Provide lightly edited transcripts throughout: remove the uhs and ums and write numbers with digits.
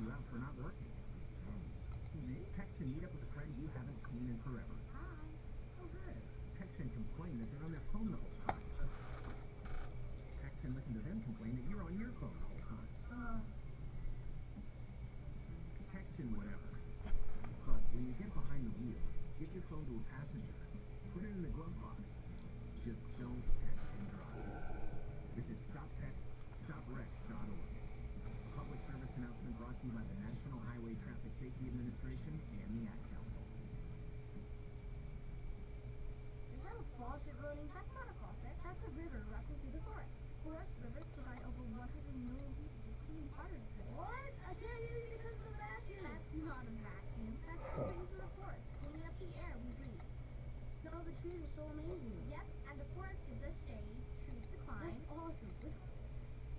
you out for not working. Text and meet up with a friend you haven't seen in forever. Hi. Oh, good. Text and complain that they're on their phone the whole time. Text and listen to them complain that you're on your phone the whole time. Text and whatever. But when you get behind the wheel, give your phone to a passenger. Put it in the glove box. Just don't text and drive. Visit stoptextsstopwrecks.org. A public service announcement brought to you by the National Highway Traffic Safety Administration and the Ad Council. Is that a faucet running? That's not a faucet. That's a river rushing through the forest. Forest rivers provide over 100 million people with clean water to drink. What? I can't hear you because of the vacuum. That's not a vacuum. That's the trees in the forest cleaning up the air we breathe. No, the trees are so amazing. Yep, and the forest gives us shade, trees to climb. That's awesome. Let's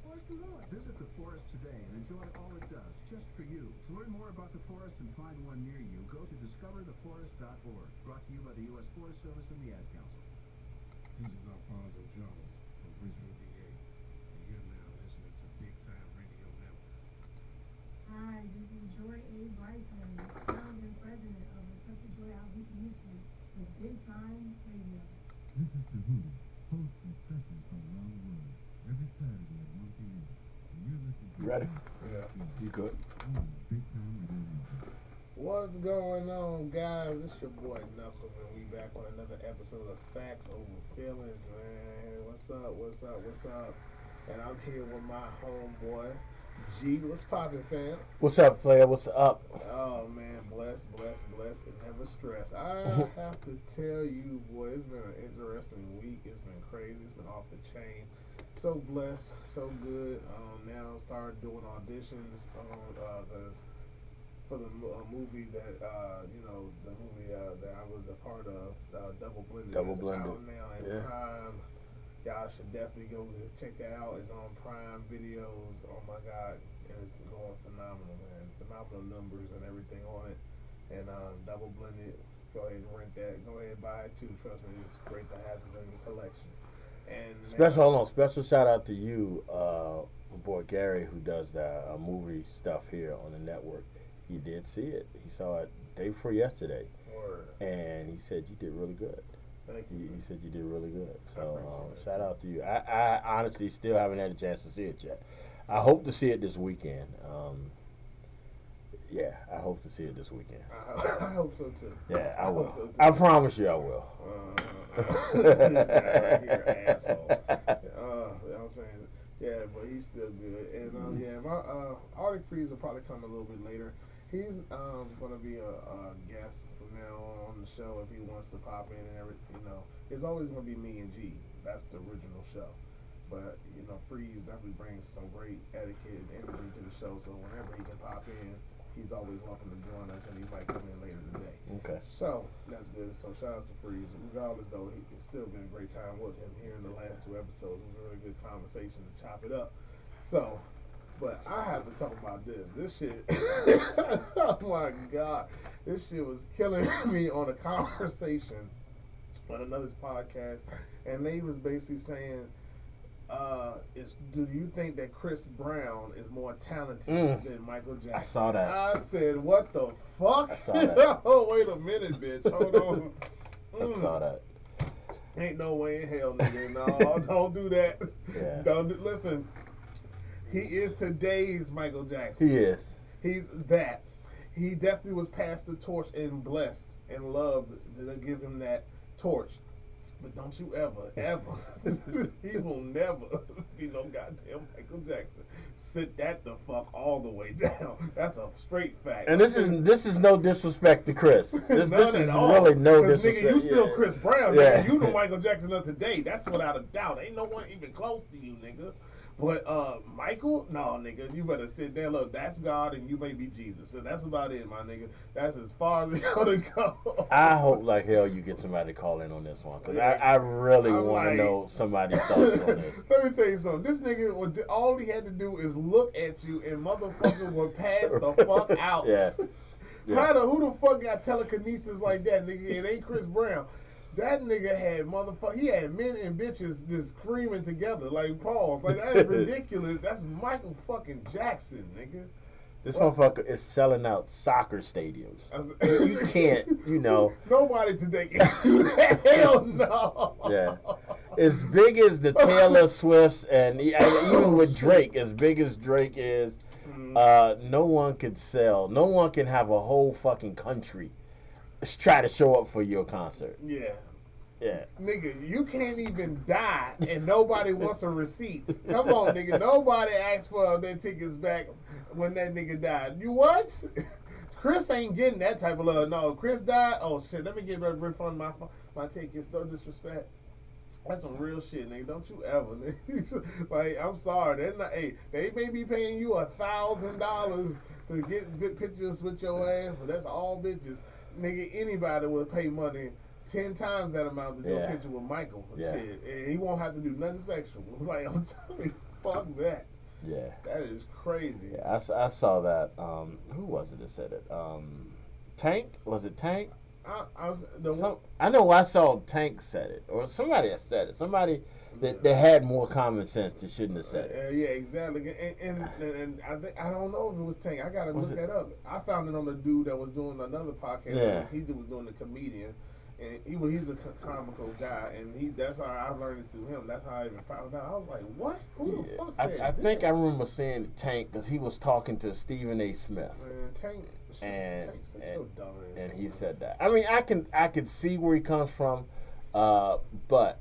pour some more. Visit the forest today and enjoy all it does, just for you. To learn more about the forest and find one near you, go to discovertheforest.org. Brought to you by the U.S. Forest Service and the Ad Council. This is Alfonso Jones from Richmond, VA, and you're now listening to Big Time Radio Network. Hi, this is Joy A. Bryson, founder and president of the Touch of Joy Outreach Ministries with Big Time Radio. This is The Who, host of sessions from around the world, every Saturday at 1 p.m. And you're listening to... You ready? Yeah. You good? Big Time Radio Network. What's going on, guys? It's your boy Knuckles, and we back on another episode of Factz over Feelingz, man. What's up? What's up? What's up? And I'm here with my homeboy G. What's poppin', fam? What's up, Flair? What's up? Oh man, bless, and never stress. I have to tell you, boy, it's been an interesting week. It's been crazy. It's been off the chain. So blessed, so good. Now started doing auditions for the movie that that I was a part of, Double Blended. Double It's Blended. out now in Prime. Y'all should definitely go check that out. It's on Prime Videos. Oh my God, and it's going phenomenal, man. Phenomenal numbers and everything on it. And Double Blended. Go ahead and rent that. Go ahead and buy it too. Trust me, it's great to have this in your collection. And Special shout out to you, my boy Gary, who does the movie stuff here on the network. He did see it. He saw it day before yesterday, and he said you did really good. Thank you. He said you did really good. So shout out to you. I honestly still haven't had a chance to see it yet. I hope to see it this weekend. I hope to see it this weekend. I hope so too. Yeah, I will. Hope so too. I promise you I will. This guy right here, asshole. You know what I'm saying? Yeah, but he's still good. And my Arctic Freeze will probably come a little bit later. He's going to be a guest from now on the show if he wants to pop in and everything. You know, it's always going to be me and G. That's the original show. But Freeze definitely brings some great etiquette and energy to the show. So whenever he can pop in, he's always welcome to join us, and he might come in later today. Okay. So that's good. So shout out to Freeze. Regardless, though, it's still been a great time with him here in the last 2 episodes. It was a really good conversation to chop it up. So, but I have to talk about this. This shit, oh my God. This shit was killing me on a conversation on another podcast. And they was basically saying, do you think that Chris Brown is more talented than Michael Jackson? I saw that. I said, what the fuck? I saw that. Oh, wait a minute, bitch. Hold on. I saw that. Ain't no way in hell, nigga. No, don't do that. Yeah. Listen, he is today's Michael Jackson. He is. He's that. He definitely was passed the torch and blessed and loved to give him that torch. But don't you ever, he will never be no goddamn Michael Jackson. Sit that the fuck all the way down. That's a straight fact. And this is no disrespect to Chris. This is all. really no disrespect. Nigga, you still Chris Brown. Yeah. Nigga. You the Michael Jackson of today. That's without a doubt. Ain't no one even close to you, nigga. But Michael, no, nigga, you better sit there. Look, that's God, and you may be Jesus. So that's about it, my nigga. That's as far as it's gonna go. I hope like hell you get somebody to call in on this one, because I really want to know somebody's thoughts on this. Let me tell you something. This nigga, all he had to do is look at you, and motherfucker would pass the fuck out. Yeah. Who the fuck got telekinesis like that, nigga? It ain't Chris Brown. That nigga had he had men and bitches just screaming together like pause. Like, that is ridiculous. That's Michael fucking Jackson, nigga. This motherfucker is selling out soccer stadiums. You can't, Nobody today can do that. Hell no. Yeah. As big as the Taylor Swifts and even with Drake, as big as Drake is, no one could sell. No one can have a whole fucking country try to show up for your concert. Yeah. Yeah. Nigga, you can't even die and nobody wants a receipt. Come on, nigga. Nobody asked for their tickets back when that nigga died. You what? Chris ain't getting that type of love. No, Chris died. Oh shit, let me get a refund my tickets. No disrespect. That's some real shit, nigga. Don't you ever, nigga. Like, I'm sorry. They're not. Hey, they may be paying you $1,000 to get pictures with your ass, but that's all bitches. Nigga, anybody would pay money 10 times that amount to do a picture with Michael. Yeah. Shit. And he won't have to do nothing sexual. Like, I'm telling you, fuck that. Yeah. That is crazy. Yeah, I saw that. Who was it that said it? Tank? Was it Tank? I know I saw Tank said it, or somebody that said it. Somebody that had more common sense that shouldn't have said it. Yeah, exactly. And I don't know if it was Tank. I gotta look that up. I found it on the dude that was doing another podcast. Yeah. He was doing the comedian, and he's a comical guy, and that's how I learned it through him. That's how I even found out. I was like, what? Who the fuck said I this? think I remember seeing Tank because he was talking to Stephen A. Smith. Man, Tank. And he said that. I mean, I can see where he comes from, but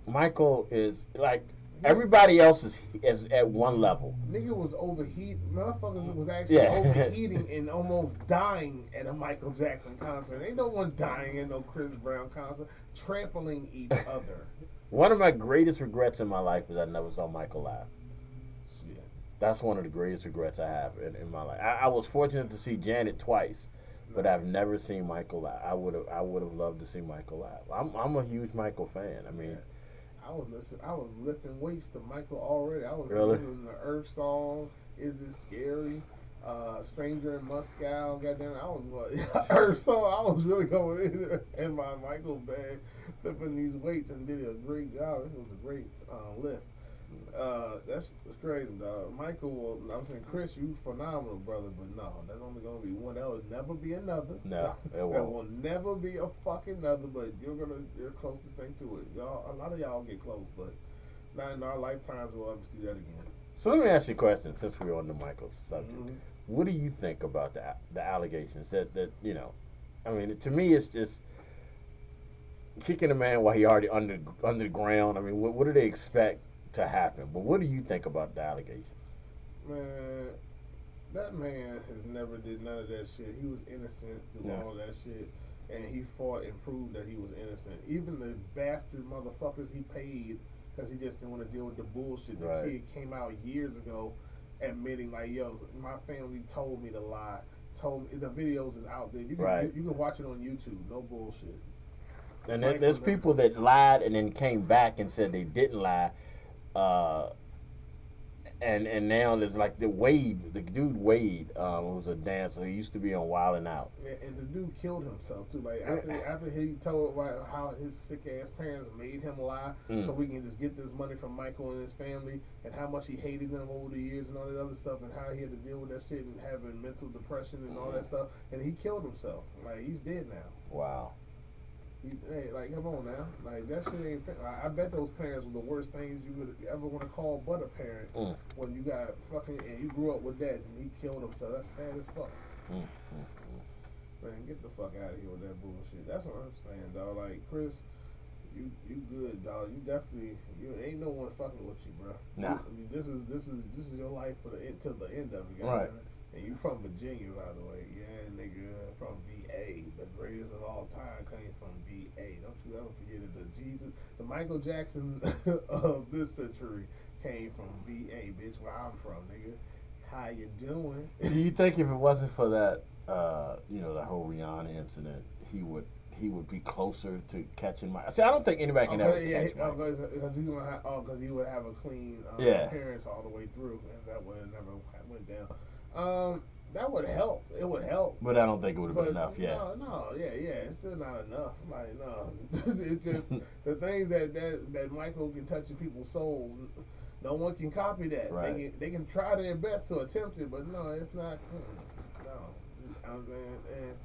Michael is like everybody else is at one level. Nigga was overheating. Motherfuckers was actually overheating and almost dying at a Michael Jackson concert. Ain't no one dying at no Chris Brown concert. Trampling each other. One of my greatest regrets in my life is I never saw Michael live. That's one of the greatest regrets I have in my life. I was fortunate to see Janet twice, but I've never seen Michael live. I would have loved to see Michael live. I'm a huge Michael fan. I mean, I was lifting weights to Michael already. I was really? listening to the Earth song. Is It Scary? Stranger in Moscow. Goddamn, I was Earth song. I was really going in there in my Michael bag, lifting these weights, and did a great job. It was a great lift. That's crazy, dog. Michael, I'm saying, Chris, you phenomenal, brother, but no, there's only gonna be one. There will never be another. No, it won't. There will never be a fucking other. But you're closest thing to it. Y'all, a lot of y'all get close, but not in our lifetimes we'll ever see that again. So let me ask you a question, since we're on the Michael subject. Mm-hmm. What do you think about the allegations that I mean, to me, it's just kicking a man while he already under the ground. I mean, what do they expect to happen? But what do you think about the allegations? Man, that man has never did none of that shit. He was innocent through all that shit, and he fought and proved that he was innocent. Even the bastard motherfuckers he paid because he just didn't want to deal with the bullshit. The kid came out years ago admitting, like, yo, my family told me to lie. Told me, the videos is out there. You can watch it on YouTube. No bullshit. And there's people that lied and then came back and said they didn't lie. And now there's like the dude Wade, who was a dancer. He used to be on Wild 'N Out. Yeah, and the dude killed himself too. Like after he told how his sick ass parents made him lie, so we can just get this money from Michael and his family, and how much he hated them over the years and all that other stuff, and how he had to deal with that shit and having mental depression and all that stuff, and he killed himself. Like, he's dead now. Wow. Hey, like, come on now. Like, that shit ain't fair. I bet those parents were the worst things you would ever want to call but a parent when you got fucking, and you grew up with that and he killed himself. That's sad as fuck. Man, get the fuck out of here with that bullshit. That's what I'm saying, dog. Like, Chris, you good, dog. You definitely, ain't no one fucking with you, bro. Nah. I mean, this is your life for the end, till the end of it, right? And you from Virginia, by the way. Yeah, nigga, from VA. The greatest of all time came from VA. Don't you ever forget it. The Michael Jackson of this century came from VA, bitch, where I'm from, nigga. How you doing? Do you think if it wasn't for that, the whole Rihanna incident, he would be closer to catching Michael? See, I don't think anybody can ever catch Michael. Because he would have a clean appearance all the way through, and that would have never went down. That would help. It would help. But I don't think it would have been enough, it's still not enough. Like, no. It's just the things that Michael can touch in people's souls. No one can copy that. Right. They can try their best to attempt it, but no, it's not. No, I'm saying, and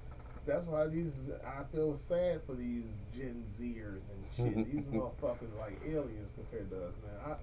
that's why I feel sad for these Gen Zers and shit. These motherfuckers like aliens compared to us, man.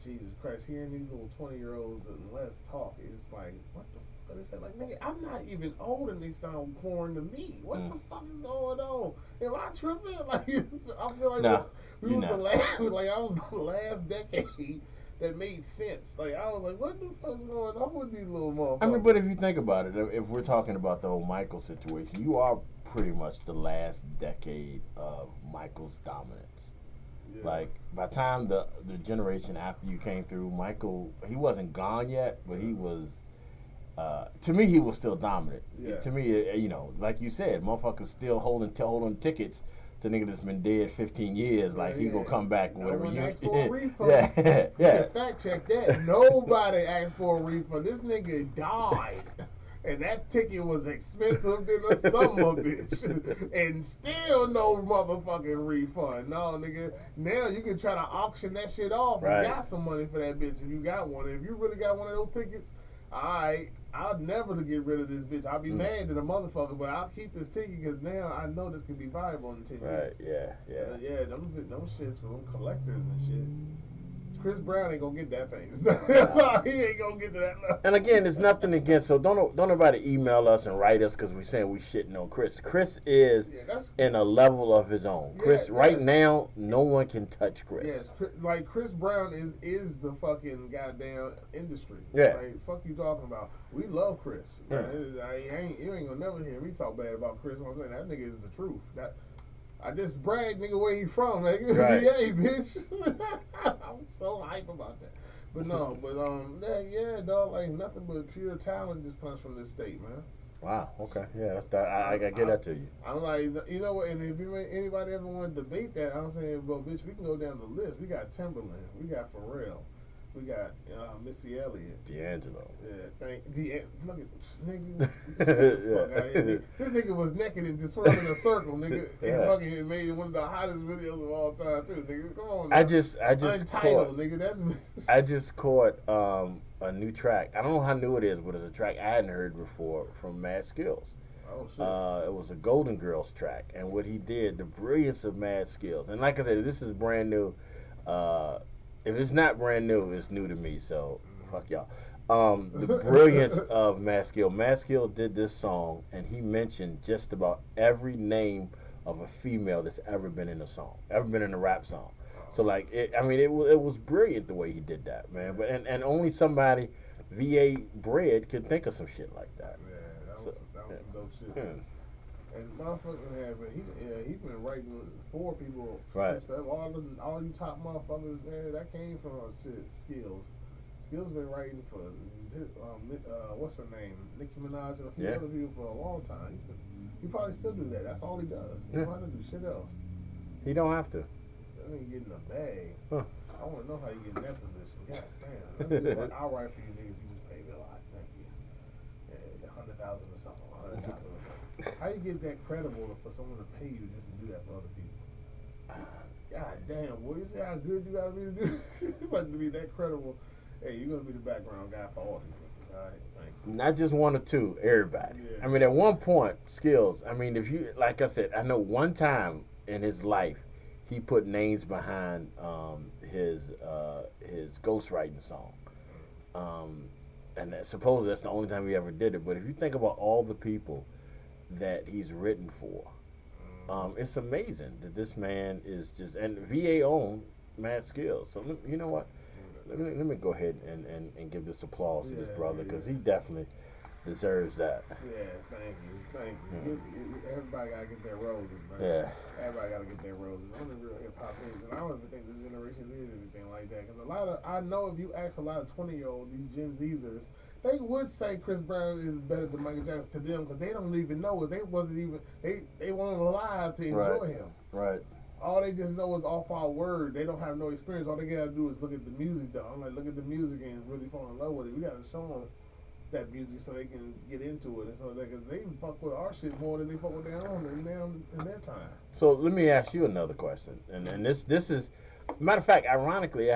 Jesus Christ, hearing these little 20-year-olds and less talk, it's like, what the fuck? They say, like, nigga, I'm not even old and they sound boring to me. What the fuck is going on? Am I tripping? Like, I feel like No, we was the last, like, I was the last decade that made sense. Like, I was like, what the fuck's going on with these little motherfuckers? I mean, but if you think about it, if we're talking about the whole Michael situation, you are pretty much the last decade of Michael's dominance. Yeah. Like, by the time the generation after you came through, Michael, he wasn't gone yet, but he was, to me, he was still dominant. Yeah. To me, you know, like you said, motherfuckers still holding tickets to nigga that's been dead 15 years. Like, he gonna come back or whatever. No one asked for a refund. Yeah. Fact check that. Nobody asked for a refund. This nigga died. And that ticket was expensive than a summer, bitch. And still no motherfucking refund. No, nigga. Now you can try to auction that shit off and got some money for that bitch if you got one. If you really got one of those tickets, alright, I'll never to get rid of this bitch. I'll be mad at a motherfucker, but I'll keep this ticket because now I know this can be viable in 10 years. Yeah, them shits for them collectors and shit. Chris Brown ain't gonna get that famous. Sorry, he ain't gonna get to that level. And again, there's nothing against, so don't nobody email us and write us because we're saying we shitting on Chris. Chris is in a level of his own. Chris, right now, no one can touch Chris. Yes, like Chris Brown is the fucking goddamn industry. Yeah. Like, fuck you talking about. We love Chris. Yeah. You ain't gonna never hear me talk bad about Chris. I'm saying that nigga is the truth. I just bragged, nigga, where you from, nigga. Right. Yeah, bitch. I'm so hype about that. But no, dog, like nothing but pure talent just comes from this state, man. Wow. Okay. Yeah, that's that. I get that to you. I'm like, you know what? And if anybody ever want to debate that, I'm saying, well, bitch, we can go down the list. We got Timberland, we got Pharrell, we got Missy Elliott, D'Angelo. Yeah, look at nigga. Fuck out here. This nigga was naked and just swerving in a circle, nigga. And fucking made one of the hottest videos of all time too, nigga. Come on. Now. I just Untitled, caught, nigga. That's. I just caught a new track. I don't know how new it is, but it's a track I hadn't heard before from Mad Skillz. Oh shit. It was a Golden Girls track, and what he did, the brilliance of Mad Skillz, and like I said, this is brand new. If it's not brand new, it's new to me, so fuck y'all. The brilliance of Mad Skillz. Mad Skillz did this song, and he mentioned just about every name of a female that's ever been in a song, ever been in a rap song. So like, it was brilliant the way he did that, man. But and only somebody, VA Bread, could think of some shit like that. Yeah, that was some dope shit. Yeah. And motherfucker, he been writing for people since forever. All you top motherfuckers, man, that came from Skillz. Skillz been writing for what's her name, Nicki Minaj and a few other people for a long time. He probably still do that. That's all he does. He don't have to do shit else. He don't have to. That nigga get in a bag. Huh. I want to know how you get in that position. God damn. I'll write for you niggas if you just pay me a lot. Thank you. Yeah, 100,000 or something. 100,000 or something. How you get that credible for someone to pay you just to do that for other people? God damn, boy, you see how good you gotta be to do like to be that credible. Hey, you're gonna be the background guy for all these people. All right, thank you. Not just one or two, everybody. Yeah. I mean, at one point, Skillz, I mean, if you, like I said, I know one time in his life, he put names behind his ghostwriting song. And supposedly that's the only time he ever did it. But if you think about all the people that he's written for, it's amazing that this man is just, and VA owned Mad Skillz. So you know what? Let me go ahead and give this applause to this brother, because he definitely deserves that. Yeah, thank you. Everybody gotta get their roses, man. Yeah. Everybody gotta get their roses. I'm the real hip hop is, and I don't even think this generation is anything like that. Because I know if you ask a lot of 20-year-olds, these Gen Zers, they would say Chris Brown is better than Michael Jackson to them, because they don't even know it. They wasn't even, they weren't alive to enjoy him. Right. All they just know is off our word. They don't have no experience. All they gotta do is look at the music, though. I'm like, look at the music and really fall in love with it. We gotta show them that music so they can get into it, and so they even fuck with our shit more than they fuck with their own in their time. So let me ask you another question, and this is Matter of fact, ironically,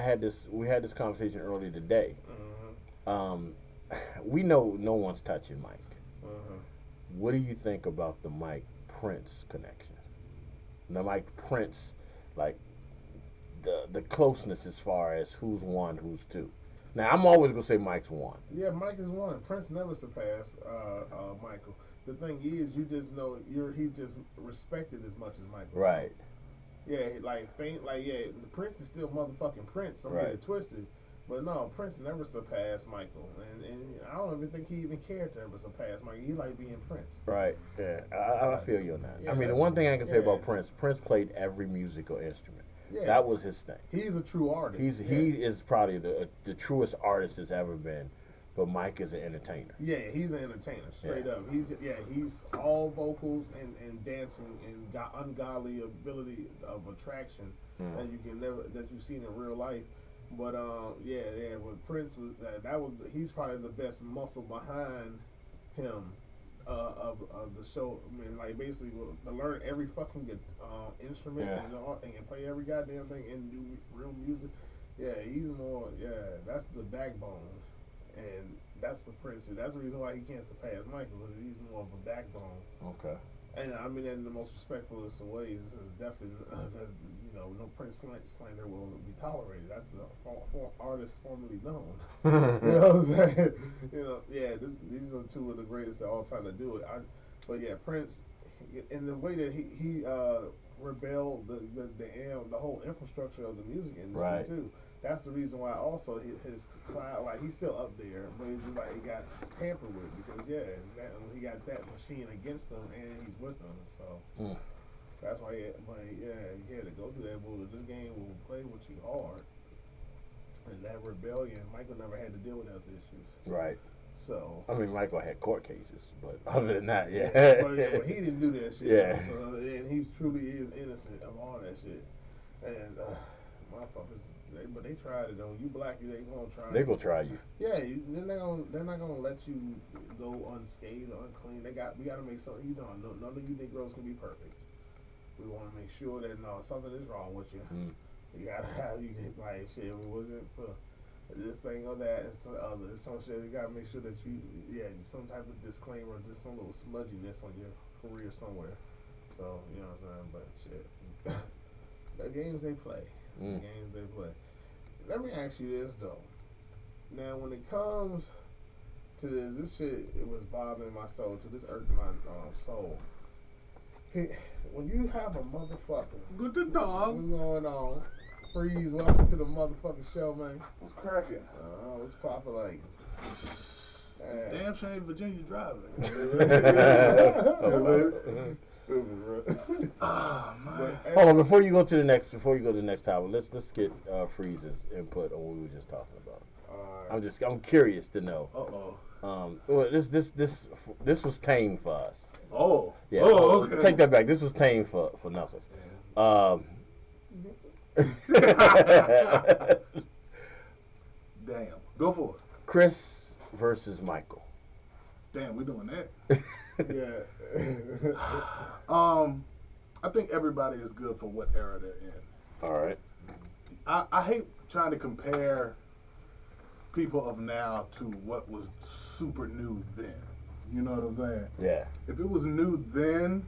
we had this conversation earlier today. We know no one's touching Mike. What do you think about the Mike Prince connection? The Mike Prince, like the closeness as far as who's one, who's two. Now I'm always gonna say Mike's one. Yeah, Mike is one. Prince never surpassed Michael. The thing is, you just know he's just respected as much as Michael. Right. Yeah, the Prince is still motherfucking Prince. Don't get it twisted. But no, Prince never surpassed Michael, and I don't even think he even cared to ever surpass Michael. He liked being Prince. Right. Yeah, I feel you on that. Yeah. I mean, the one thing I can say about Prince played every musical instrument. Yeah. That was his thing. He's a true artist. He is probably the truest artist that's ever been. But Mike is an entertainer. Yeah, he's an entertainer, straight up. He's all vocals and dancing and got ungodly ability of attraction that you've seen in real life. But with Prince he's probably the best muscle behind him of the show. I mean, like basically to learn every fucking instrument and play every goddamn thing and do real music. Yeah, he's more. Yeah, that's the backbone. And that's what Prince is. That's the reason why he can't surpass Michael, because he's more of a backbone. Okay. And I mean, in the most respectfulest of ways, this is definitely, no Prince slander will be tolerated. That's the artist formerly known. You know what I'm saying? These are two of the greatest of all time to do it. But Prince, in the way that he rebelled the whole infrastructure of the music industry too. That's the reason why also his cloud, like he's still up there, but it's just like he got tampered with because he got that machine against him and he's with them, so that's why. He had to go through that. But this game will play with you hard, and that rebellion, Michael never had to deal with those issues. Right. So I mean, Michael had court cases, but other than that, but he didn't do that shit. Yeah. So, and he truly is innocent of all that shit, and motherfuckers. But they tried it though. You black, they gonna try. They gonna try you. Yeah, they're not gonna let you go unscathed or unclean. We gotta make something. None of you Negroes can be perfect. We want to make sure that something is wrong with you. You gotta have like shit. It wasn't for this thing or that and some shit. You gotta make sure that some type of disclaimer, just some little smudginess on your career somewhere. So you know what I'm saying. But shit, the games they play. Games they play. Let me ask you this though. Now, when it comes to this shit, it was bothering my soul. This irked my soul. When you have a motherfucker, good to dog. What's going on? Freeze, welcome to the motherfucking show, man. What's cracking? What's poppin' like? Damn shame Virginia driving. Stupid, bro. Oh, man. Hold on, before you go to the next topic, let's get Freeze's input on what we were just talking about. I'm curious to know. Well, this was tame for us. Oh. Yeah. Oh, okay. Take that back. This was tame for Knuckles. Damn. Go for it. Chris versus Michael. Damn, we're doing that. Yeah. I think everybody is good for what era they're in. All right. I hate trying to compare people of now to what was super new then. You know what I'm saying? Yeah. If it was new then,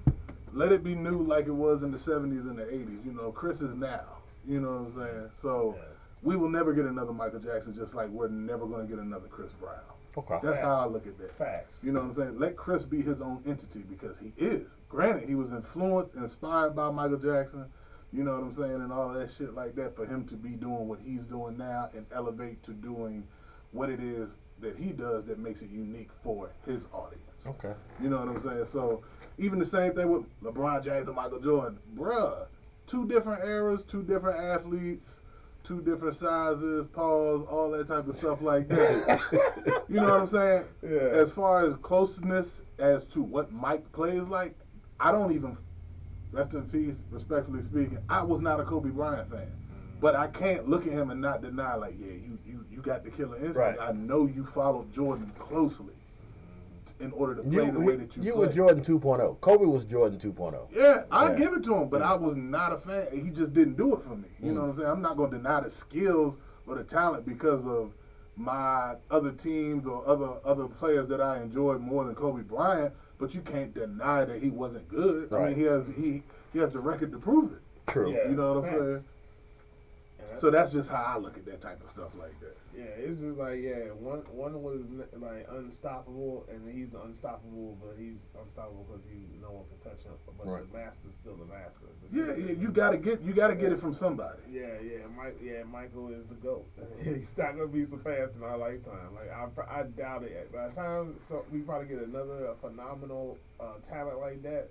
let it be new like it was in the 70s and the 80s. You know, Chris is now. You know what I'm saying? So we will never get another Michael Jackson, just like we're never going to get another Chris Brown. Okay. That's how I look at that. Facts. You know what I'm saying? Let Chris be his own entity because he is. Granted, he was influenced, inspired by Michael Jackson, you know what I'm saying, and all that shit like that for him to be doing what he's doing now and elevate to doing what it is that he does that makes it unique for his audience. Okay. You know what I'm saying? So even the same thing with LeBron James and Michael Jordan. Bruh, two different eras, two different athletes, two different sizes, paws, all that type of stuff like that. You know what I'm saying? Yeah. As far as closeness as to what Mike plays like, I don't even, rest in peace, respectfully speaking, I was not a Kobe Bryant fan. But I can't look at him and not deny, like, yeah, you got the killer instinct. Right. I know you followed Jordan closely. in order to play the way that you You play. were Jordan 2.0. Kobe was Jordan 2.0. Yeah, I give it to him, but I was not a fan. He just didn't do it for me. You know what I'm saying? I'm not going to deny the skills or the talent because of my other teams or other players that I enjoyed more than Kobe Bryant. But you can't deny that he wasn't good. Right. I mean, he has the record to prove it. True. Yeah. You know what I'm saying? So that's just how I look at that type of stuff like that. Yeah, it's just like one was like unstoppable, and he's the unstoppable, but he's unstoppable because no one can touch him. But Right. the master's still the master. Yeah, you gotta get it from somebody. Michael is the GOAT. He's not gonna be so fast in our lifetime. Like I doubt it. By the time we probably get another phenomenal talent like that.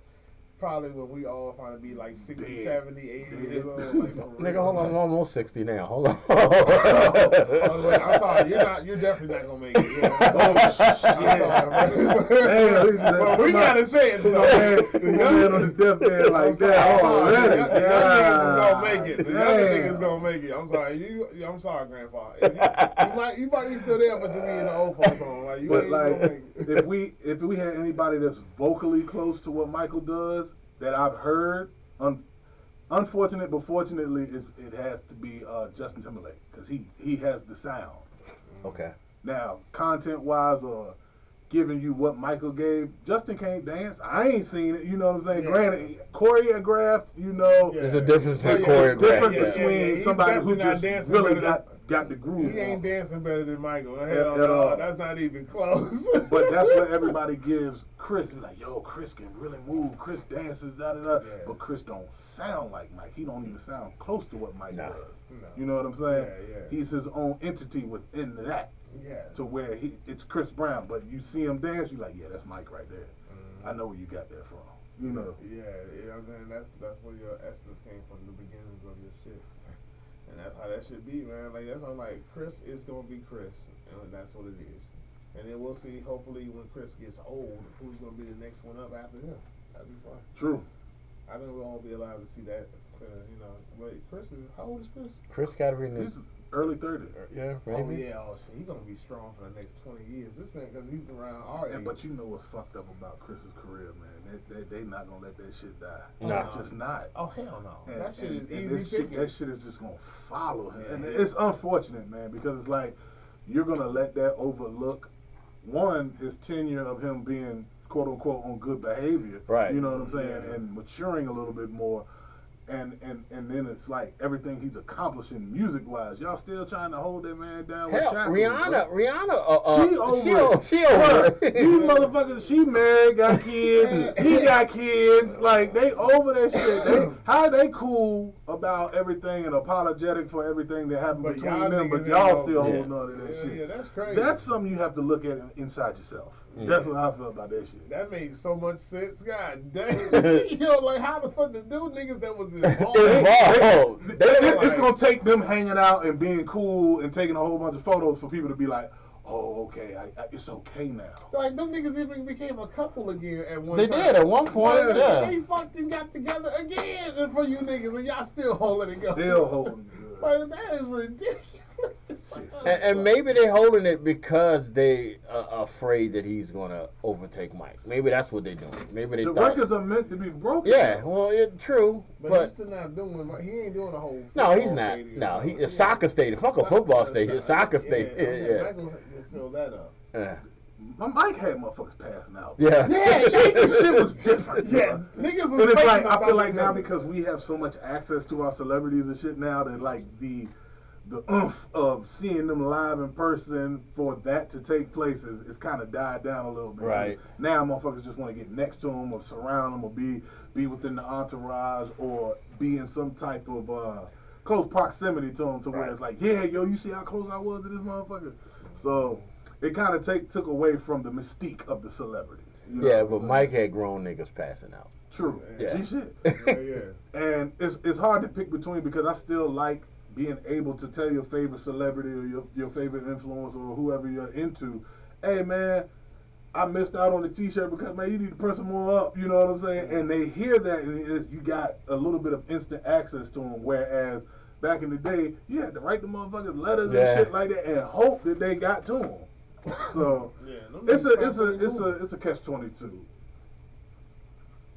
Probably when we all finally be like 60, 70, 80 years old. Like, Nigga, hold on, I'm almost 60 now. Hold on. I'm sorry, you're definitely not gonna make it. You know? Oh shit! But we got a chance though. The man on the deathbed like that already. The young niggas is gonna make it. The young niggas gonna make it. I'm sorry. I'm sorry, Grandpa. You might be still there, but you be in the old folks home. Like you ain't gonna make it. if we had anybody that's vocally close to what Michael does that I've heard, unfortunate but fortunately, it has to be Justin Timberlake because he has the sound. Okay. Now, content wise or giving you what Michael gave, Justin can't dance. I ain't seen it. You know what I'm saying? Yeah. Granted, choreographed. You know, There's a difference between different choreographed. between He's somebody who definitely not just dancing really better got the groove. He ain't on. dancing better than Michael. Hell At no, all. that's not even close. But that's what everybody gives Chris. Be like, yo, Chris can really move. Chris dances, da da da. Yeah. But Chris don't sound like Mike. He don't even sound close to what Mike Nah. does. No. You know what I'm saying? Yeah. He's his own entity within that. Yeah. To where it's Chris Brown, but you see him dance, you're like, yeah, that's Mike right there. I know where you got that from. You know. Yeah, I'm saying that's where your essence came from, the beginnings of your shit. And that's how that should be, man. Like that's why I'm like, Chris is gonna be Chris, and that's what it is. And then we'll see. Hopefully, when Chris gets old, who's gonna be the next one up after him? That'd be fun. True. I think we'll all be alive to see that. Wait, Chris is how old is Chris? Chris got to be in He's his early 30s. yeah, Oh maybe. yeah, so he's gonna be strong for the next 20 years. This man, because he's around our age. But you know what's fucked up about Chris's career, man? They not gonna let that shit die. Nah. It's just not. Oh hell no, And, that shit is and easy this shit, picking. that shit is just gonna follow him, Yeah. and it's unfortunate, man, because it's like you're gonna let that overlook one his tenure of him being quote unquote on good behavior, Right. You know what I'm saying, Yeah. and maturing a little bit more. And then it's like everything he's accomplishing music wise. Y'all still trying to hold that man down with Hell, Shaq. Rihanna, She over it. She over Bruh, it. These motherfuckers, she married, got kids, he got kids. Like, they over that shit. How they cool about everything and apologetic for everything that happened But between y'all them, but niggas y'all ain't still over holding on to that shit. Yeah, that's crazy. That's something you have to look at inside yourself. That's what I feel about that shit. That makes so much sense. God damn. Like how the fuck the dude niggas that was involved? Involved. It's gonna take them hanging out and being cool and taking a whole bunch of photos for people to be like, oh, okay, it's okay now. Like them niggas even became a couple again at one They time. did at one point, yeah. They fucking got together again and for you niggas and y'all still holding it go. Still holding it. Like, that is ridiculous. And maybe they're holding it because they are afraid that he's gonna overtake Mike. Maybe that's what they're doing. Maybe they The thought. records are meant to be broken. Yeah, well, true, But, but he's still not doing. He ain't doing a whole. no, he's football not. stadium. No, he a soccer stadium. Fuck a football stadium. Soccer stadium. Yeah. Michael will fill that up. Yeah. My mic had motherfuckers passing out. Yeah. Yeah, This shit was different. Yes, niggas was. And it's fighting like, I feel about like each now other. because we have so much access to our celebrities and shit now that like the oomph of seeing them live in person for that to take place is kind of died down a little bit. Right. Now motherfuckers just want to get next to them or surround them or be within the entourage or be in some type of close proximity to them to where it's like, yeah, yo, you see how close I was to this motherfucker? So it kind of took away from the mystique of the celebrity. You know Yeah, what I'm but saying? Mike had grown niggas passing out. True. Yeah. G shit. Yeah. And it's hard to pick between because I still like being able to tell your favorite celebrity or your favorite influencer or whoever you're into, hey man, I missed out on the t-shirt because man, you need to press some more up, you know what I'm saying? And they hear that and you got a little bit of instant access to them, whereas back in the day, you had to write the motherfuckers letters and shit like that and hope that they got to them. So it's a catch-22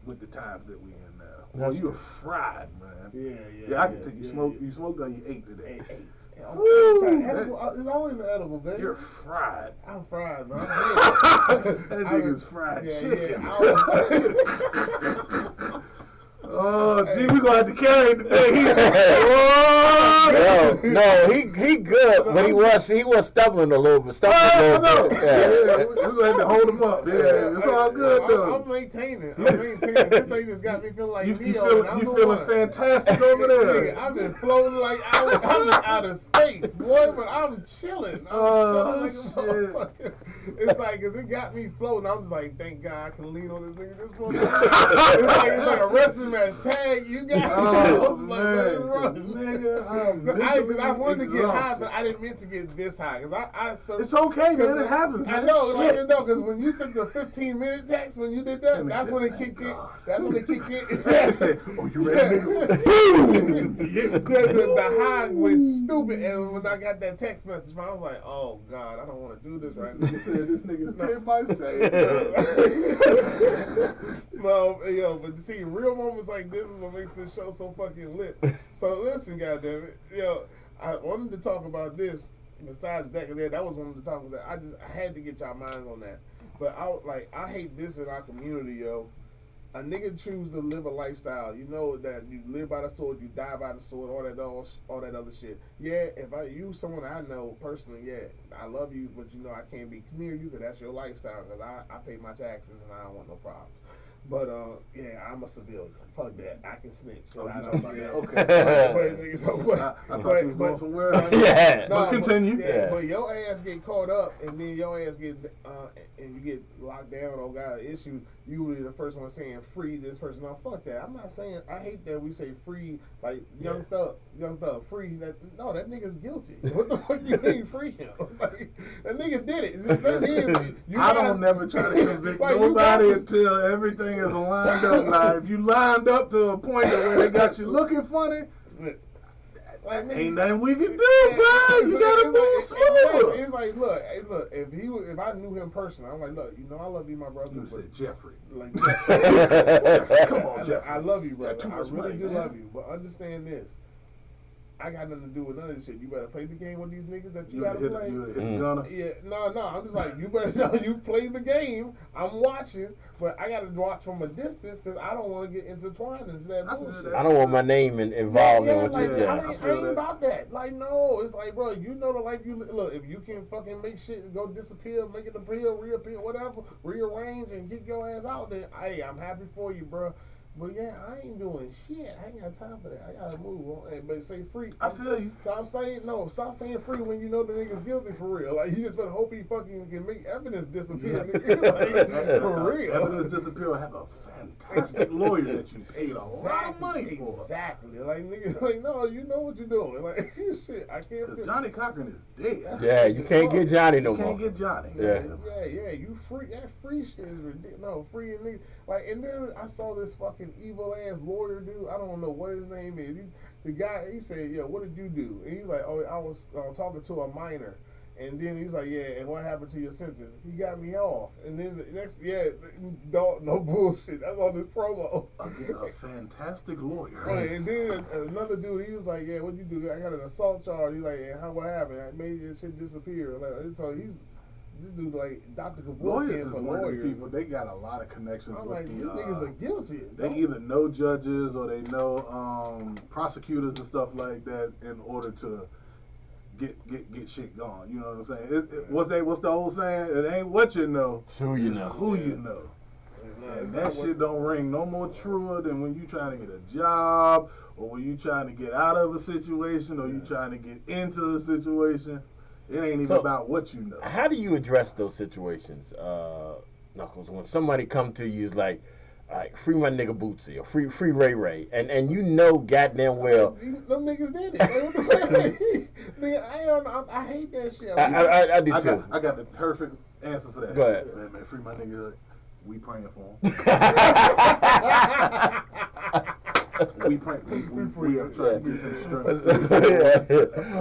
with the times that we in now. Well, you were fried, man. Yeah. I can take you smoke. You smoked on you 8 today. 8. It's always edible, baby. You're fried. I'm fried, man. That nigga's fried chicken. Oh, gee, we gonna have to carry it today. No, he good, but he was stumbling a little bit. Yeah, we gonna have to hold him up. Yeah, it's all good though. I'm maintaining. This thing just got me feeling like you feeling fantastic over there. I've been floating like I'm in outer space, boy, but I'm chilling. I'm chilling like a motherfucker. It's like, cause it got me floating. I'm just like, thank God I can lean on this nigga. This motherfucker. It's like a wrestling match. Tag, you got it. Oh, Because I wanted to get high, but I didn't mean to get this high. It's okay, man. It happens, man. I know, because when you sent the 15-minute text when you did that, that's when it kicked in. That's when it kicked in. I said, oh, you ready, nigga? Boom! The high went stupid, and when I got that text message, I was like, oh, God, I don't want to do this right now. You said, this nigga's paying my shade. No, but see, real moments like this is what makes this show so fucking lit. So listen, goddammit, I wanted to talk about this. Besides that, cause that was one of the topics that I had to get y'all minds on that. But I hate this in our community, yo. A nigga choose to live a lifestyle. You know that you live by the sword, you die by the sword, all that other shit. Yeah, if you someone I know personally, yeah, I love you, but you know I can't be near you because that's your lifestyle. Because I pay my taxes and I don't want no problems. But yeah, I'm a civilian. Fuck that. I can snitch. Oh, I don't okay. I thought you was going somewhere. Yeah. But continue. But your ass get caught up, and then your ass get and you get locked down or got an issue. You were the first one saying free this person. No, fuck that. I'm not saying. I hate that we say free like young thug, free. That nigga's guilty. What the fuck you mean free him? Like, that nigga did it. I don't never try to convict nobody until everything is lined up. Like if you lined up to a point where they got you looking funny. Like, ain't nothing we can do, bro. You gotta move smoother. It's like, look. If I knew him personally, I'm like, look, you know, I love you, my brother. You said Jeffrey. Like, Jeffrey, come on, Jeffrey. I love you, brother. I really money, do man. love you, but understand this. I got nothing to do with none of this shit. You better play the game with these niggas that you gotta play. You hit the gunner. Yeah, no. I'm just like, you better know you play the game. I'm watching, but I gotta watch from a distance because I don't want to get intertwined into that bullshit. I don't want my name involved in what like, you do. I ain't about that. Like, no, it's like, bro, you know the life you look. If you can fucking make shit go disappear, make it appear, reappear, whatever, rearrange and get your ass out there. Hey, I'm happy for you, bro. But yeah, I ain't doing shit. I ain't got time for that. I gotta move on. But say free. I feel you. So I'm saying no. Stop saying free when you know the nigga's guilty for real. Like you just better hope he fucking can make evidence disappear. Like, for real. Evidence disappear or have a fantastic lawyer that you paid a lot of money for. Exactly. Like niggas, like no, you know what you're doing. Like shit, I can't. Because Johnny Cochran is dead. Yeah, you can't get Johnny no more. You can't get Johnny. Yeah. You free. That free shit is ridiculous. No, free and niggas. Like, and then I saw this fucking evil ass lawyer dude. I don't know what his name is. The guy, he said, "Yo, what did you do?" And he's like, "Oh, I was talking to a minor." And then he's like, "Yeah, and what happened to your sentence?" He got me off. And then the next, no bullshit. That's on this promo. Again, a fantastic lawyer. Right, and then another dude, he was like, "Yeah, what'd you do?" I got an assault charge. He's like, "Yeah, what happened? I made your shit disappear." Like, so this dude like Dr. Kevorkian lawyers is for one of the lawyers. people. They got a lot of connections I'm with like, the. These niggas are guilty. They either know judges or they know prosecutors and stuff like that in order to get shit going. You know what I'm saying? What's the old saying? It ain't what you know. It's who you know. Who you know. And that shit don't ring no more truer than when you trying to get a job or when you trying to get out of a situation or you trying to get into a situation. It ain't even about what you know. How do you address those situations, Knuckles? When somebody come to you is like free my nigga Bootsy or free Ray Ray, and you know goddamn well them niggas did it. Nigga, I hate that shit. I do too. I got the perfect answer for that. Go ahead. Man, free my nigga. We praying for him. We pray. We are trying to give him strength.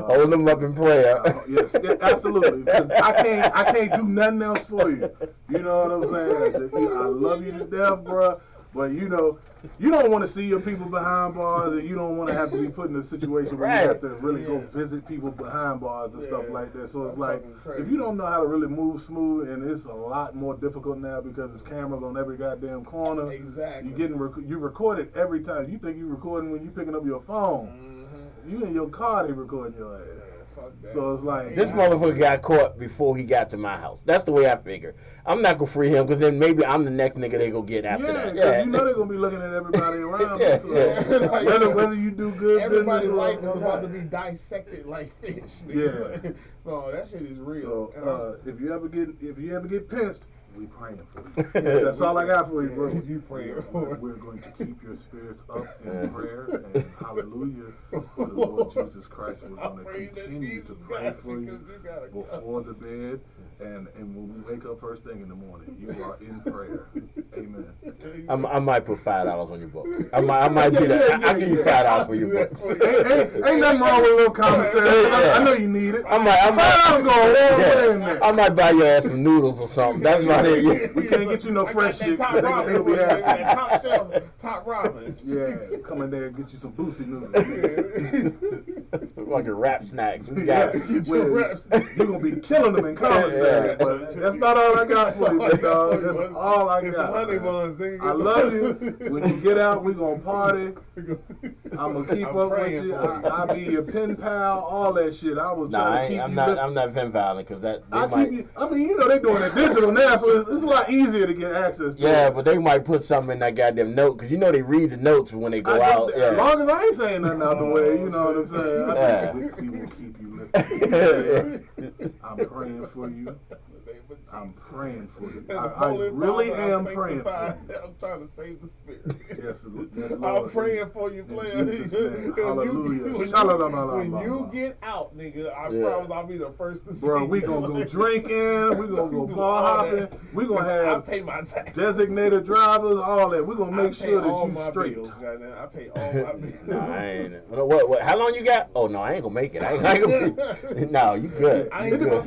Hold him up in prayer. Yes, absolutely. 'Cause I can't do nothing else for you. You know what I'm saying? I love you to death, bro. But you know, you don't want to see your people behind bars, and you don't want to have to be put in a situation where you have to really go visit people behind bars and stuff like that. So it's like, if you don't know how to really move smooth, and it's a lot more difficult now because there's cameras on every goddamn corner. Exactly. You record it every time. You think you recording when you picking up your phone. You in your car, they recording your ass. So it's like this motherfucker got caught before he got to my house. That's the way I figure. I'm not gonna free him because then maybe I'm the next nigga they gonna get after that. Yeah, you know they're gonna be looking at everybody around. Whether you do good everybody's business life is about to be dissected like fish. Nigga. Yeah. No, that shit is real. So if you ever get pinched, we praying for you. That's all I got for you, bro. You praying for it. We're going to keep your spirits up in prayer and hallelujah to the Lord Jesus Christ. We're going to continue to pray for you before the bed and when we wake up first thing in the morning. You are in prayer. Amen. I might put $5 on your books. I might do that. I'll give you $5 for your books. Ain't nothing wrong with a little commissary. I know you need it. I might buy your ass some noodles or something. That's about it. We can't get you no fresh shit. Top ramen. Yeah, come in there and get you some Boosie noodles. Like a rap snacks. You're gonna be killing them in commissary, but that's not all I got for you, big dog. That's all I got. Some honey buns, nigga. I love you. When you get out, we gonna party. I'm gonna keep up with you. I'll be your pen pal, all that shit. I will try to keep you. I'm not pen paling because that. I mean, you know they're doing it digital now, so it's a lot easier to get access to. Yeah, but they might put something in that goddamn note because you know they read the notes when they go out. As long as I ain't saying nothing out the way, you know what I'm saying. We will keep you lifted. I'm praying for you. I'm praying for you. I really am praying for you. I'm trying to save the spirit. Yes, Lord. I'm praying for you, player. Hallelujah. When you get out, nigga, I promise I'll be the first to see you. Bro, we gonna go drinking. We gonna go bar hopping. We gonna have I pay my taxes. Designated drivers, all that. We gonna make sure that you straight. Bills, I pay all my bills. I ain't. What? How long you got? Oh no, I ain't gonna make it. I ain't gonna. No, you good. I ain't good.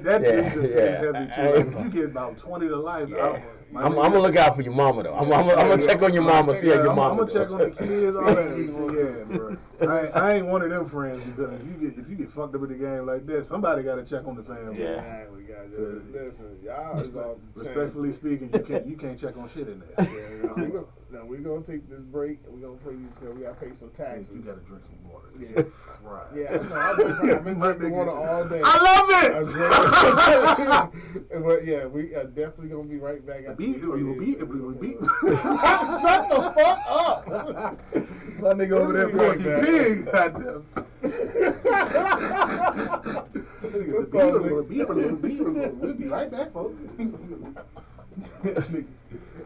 That is heavy too. You get about 20 to life. I'm gonna look out for your mama though. I'm gonna check on your mama, see how your mama. I'm gonna check on the kids, all that. Yeah, bro. I ain't one of them friends because if you get fucked up in the game like that, somebody got to check on the family. Yeah. Listen, y'all is all respectfully speaking, you can't check on shit in there. Now we're gonna take this break and we're gonna play these. We gotta pay some taxes. You gotta drink some water. Yeah, right. Yeah, I know. I've been drinking water all day. I love it. But yeah, we are definitely gonna be right back. Shut the fuck up. My nigga over there fucking pig. Goddamn. We'll be right back, folks.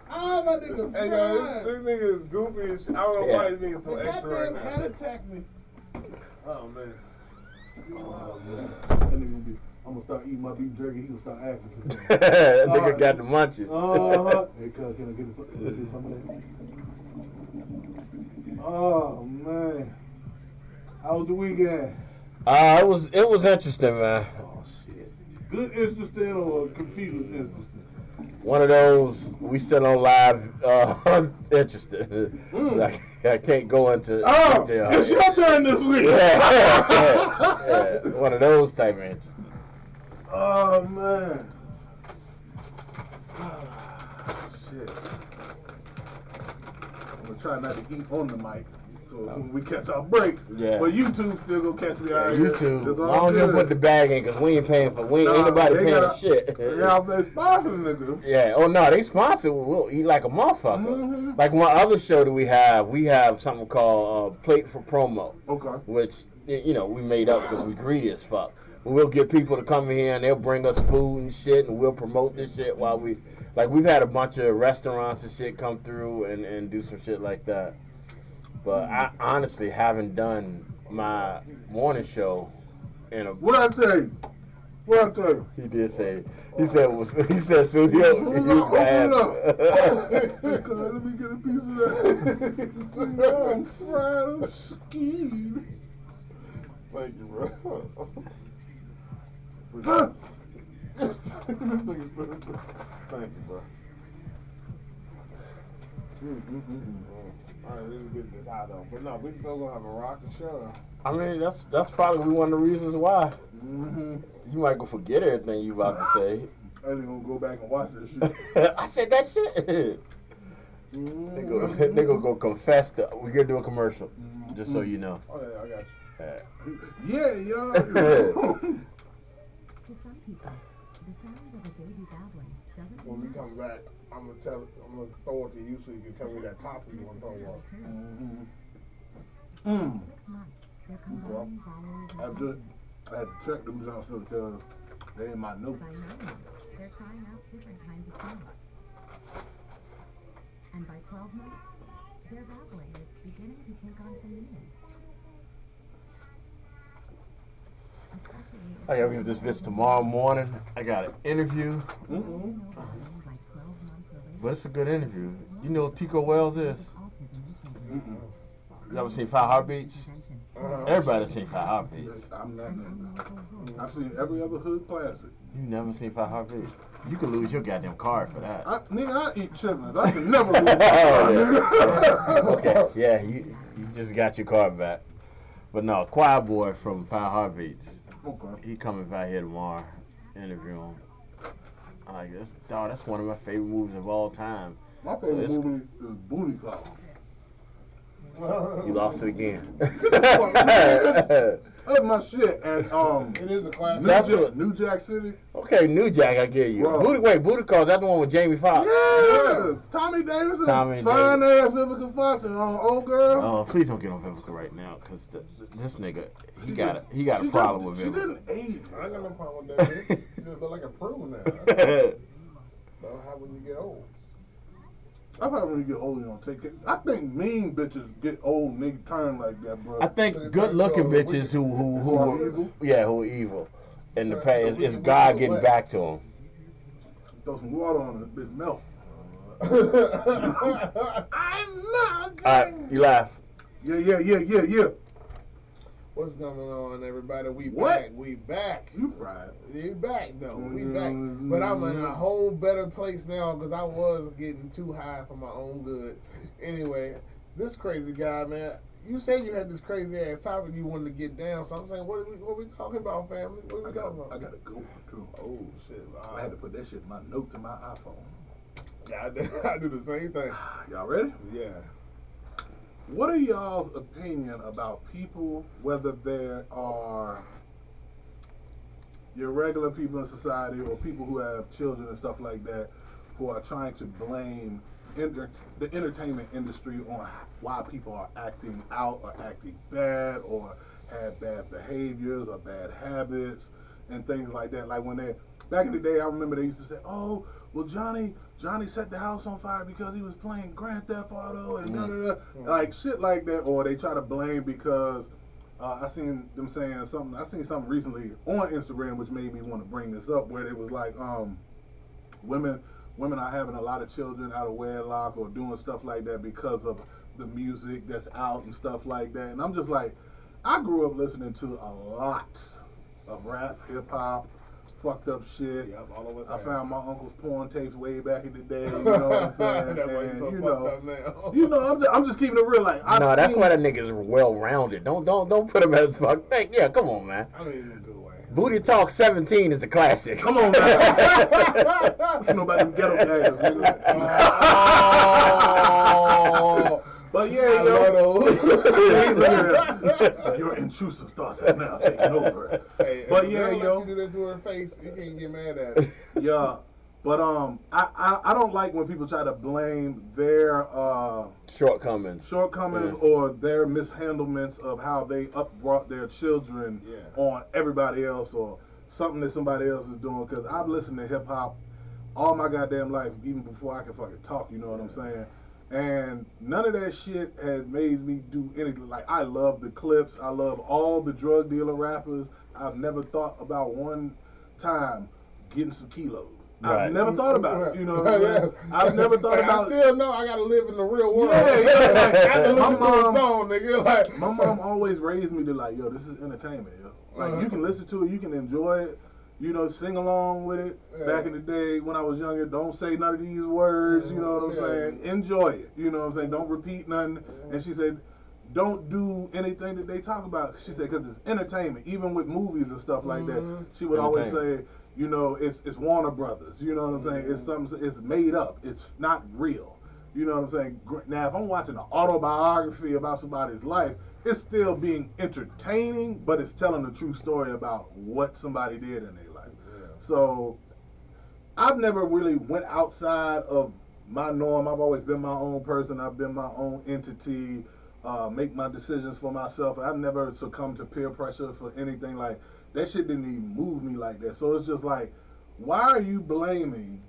Ah, my nigga. Hey, guys, this nigga is goofy as shit. I don't know why he's being so extra right now. Had attacked me. Oh, man. That nigga gonna be. I'm gonna start eating my beef jerky. He gonna start asking for something. That nigga got the munchies. Hey, cuz, can I get some of that? Oh man, how was the weekend? It was interesting, man. Oh shit. Good, interesting, or confused, interesting. One of those we still on live. Interested. So I can't go into detail. It's your turn this week. Yeah. One of those type of interesting. Oh man. Shit. I'm gonna try not to eat on the mic. So when we catch our breaks, but YouTube still gonna catch me out here. YouTube, as long as you put the bag in, cause we ain't paying for, ain't nobody paying shit. Yeah, they sponsoring niggas. Yeah, oh no, they sponsor. We'll eat like a motherfucker. Mm-hmm. Like one other show that we have something called Plate for Promo. Okay. Which we made up because we greedy as fuck. We'll get people to come in here and they'll bring us food and shit, and we'll promote this shit while we've had a bunch of restaurants and shit come through and do some shit like that. But I honestly haven't done my morning show in a... What I tell you? What I tell you? He did say. He said Susie. He was gonna ask. Let me get a piece of that. I'm fried. I'm skied. Thank you, bro. This nigga's stupid. Thank you, bro. Alright, let's get this out though. But no, we still gonna have a rock the show. I mean, that's probably one of the reasons why. Mm-hmm. You might go forget everything you about to say. I ain't gonna go back and watch that shit. I said that shit. They gonna go confess to. We're gonna do a commercial, just so you know. Oh yeah, I got you. Yeah, Yeah, y'all. To some people, the sound of a baby babbling doesn't When we come back, I'm gonna throw it to you so you can tell me that topic you want to talk about. 6 months, they're combining vowels and I had to check them out because they in my notes. By 9 months, they're trying out different kinds of sounds. And by 12 months, their babbling is beginning to take on some meaning. I gotta give this bitch tomorrow morning. I got an interview, but it's a good interview. You know who Tico Wells is? You ever seen 5 Heartbeats? Everybody's seen 5 Heartbeats. I'm not. I've seen every other hood classic. You never seen 5 Heartbeats? You could lose your goddamn card for that. Nigga, I eat chitlins. I can never lose. Okay, yeah, you just got your card back. But no, Choir Boy from 5 Heartbeats. Okay. He coming by here tomorrow, interview him. I like this. Dog, that's one of my favorite movies of all time. My favorite movie is Booty Call. You lost it again. That's my shit. And It is a classic. New Jack City. Okay, New Jack, I get you. Bro. Booty Call, that's the one with Jamie Foxx. Yeah, Tommy Davidson, Tommy fine ass Vivica Fox, and old girl. Oh, please don't get on Vivica right now, cause this nigga, he got a problem with She Vivica. didn't age. I ain't got no problem with that. You just look like a prune now. That'll happen when you get old. I probably when you get old, you don't take it. I think mean bitches get old and they turn like that, bro. I think good-looking bitches who are evil, and the past is God getting back to them. Throw some water on it, bitch melt. I'm not. All right, you laugh. Yeah. What's going on, everybody? We What? back. We back. You fried. We back, though. We back. But I'm in a whole better place now because I was getting too high for my own good. Anyway, this crazy guy, man. You said you had this crazy ass topic you wanted to get down. So I'm saying, what we talking about, family? What we talking about? I got a good one, too. Oh, shit. I had to put that shit in my notes in my iPhone. Yeah, I do the same thing. Y'all ready? Yeah. What are y'all's opinion about people, whether they are your regular people in society or people who have children and stuff like that, who are trying to blame the entertainment industry on why people are acting out or acting bad or have bad behaviors or bad habits and things like that? Like when back in the day, I remember they used to say, "Oh, well, Johnny set the house on fire because he was playing Grand Theft Auto and like shit like that," or they try to blame because I seen them saying something. I seen something recently on Instagram which made me want to bring this up, where it was like women are having a lot of children out of wedlock or doing stuff like that because of the music that's out and stuff like that. And I'm just like, I grew up listening to a lot of rap, hip hop, fucked up shit. Yep, all of us I have. found my uncle's porn tapes way back in the day. You know what I'm saying? That way And so you fucked know, up now. I'm just keeping it real. Like, No, that's why that nigga's well-rounded. Don't put him as fuck. Yeah, come on, man. I mean, in a good way. Booty Talk 17 is a classic. Come on, man. What you know about them ghetto gags, nigga? Oh. But yeah, yo. Your intrusive thoughts have now taken over. Hey, But yeah, yo. You do that to her face, you can't get mad at it. Yeah. But I don't like when people try to blame their Shortcomings. or their mishandlements of how they brought their children on everybody else or something that somebody else is doing. Because I've listened to hip hop all my goddamn life, even before I can fucking talk. You know what I'm saying? And none of that shit has made me do anything. Like, I love the Clips. I love all the drug dealer rappers. I've never thought about one time getting some kilos. Right. I've never thought about it. You know what I'm saying? I've never thought about I still know I gotta live in the real world. Yeah, like, I gotta my listen to a mom- song, nigga. Like, My mom always raised me to like, yo, this is entertainment, yo. Like you can listen to it, you can enjoy it, you know, sing along with it. Yeah. Back in the day when I was younger, don't say none of these words, you know what I'm saying? Enjoy it, you know what I'm saying? Don't repeat nothing. And she said, don't do anything that they talk about. She said, because it's entertainment, even with movies and stuff like that. She would always say, you know, it's Warner Brothers, you know what I'm saying? It's something, it's made up, it's not real. You know what I'm saying? Now, if I'm watching an autobiography about somebody's life, it's still being entertaining, but it's telling the true story about what somebody did in their life. So I've never really went outside of my norm. I've always been my own person. I've been my own entity, make my decisions for myself. I've never succumbed to peer pressure for anything. Like, that shit didn't even move me like that. So it's just like, why are you blaming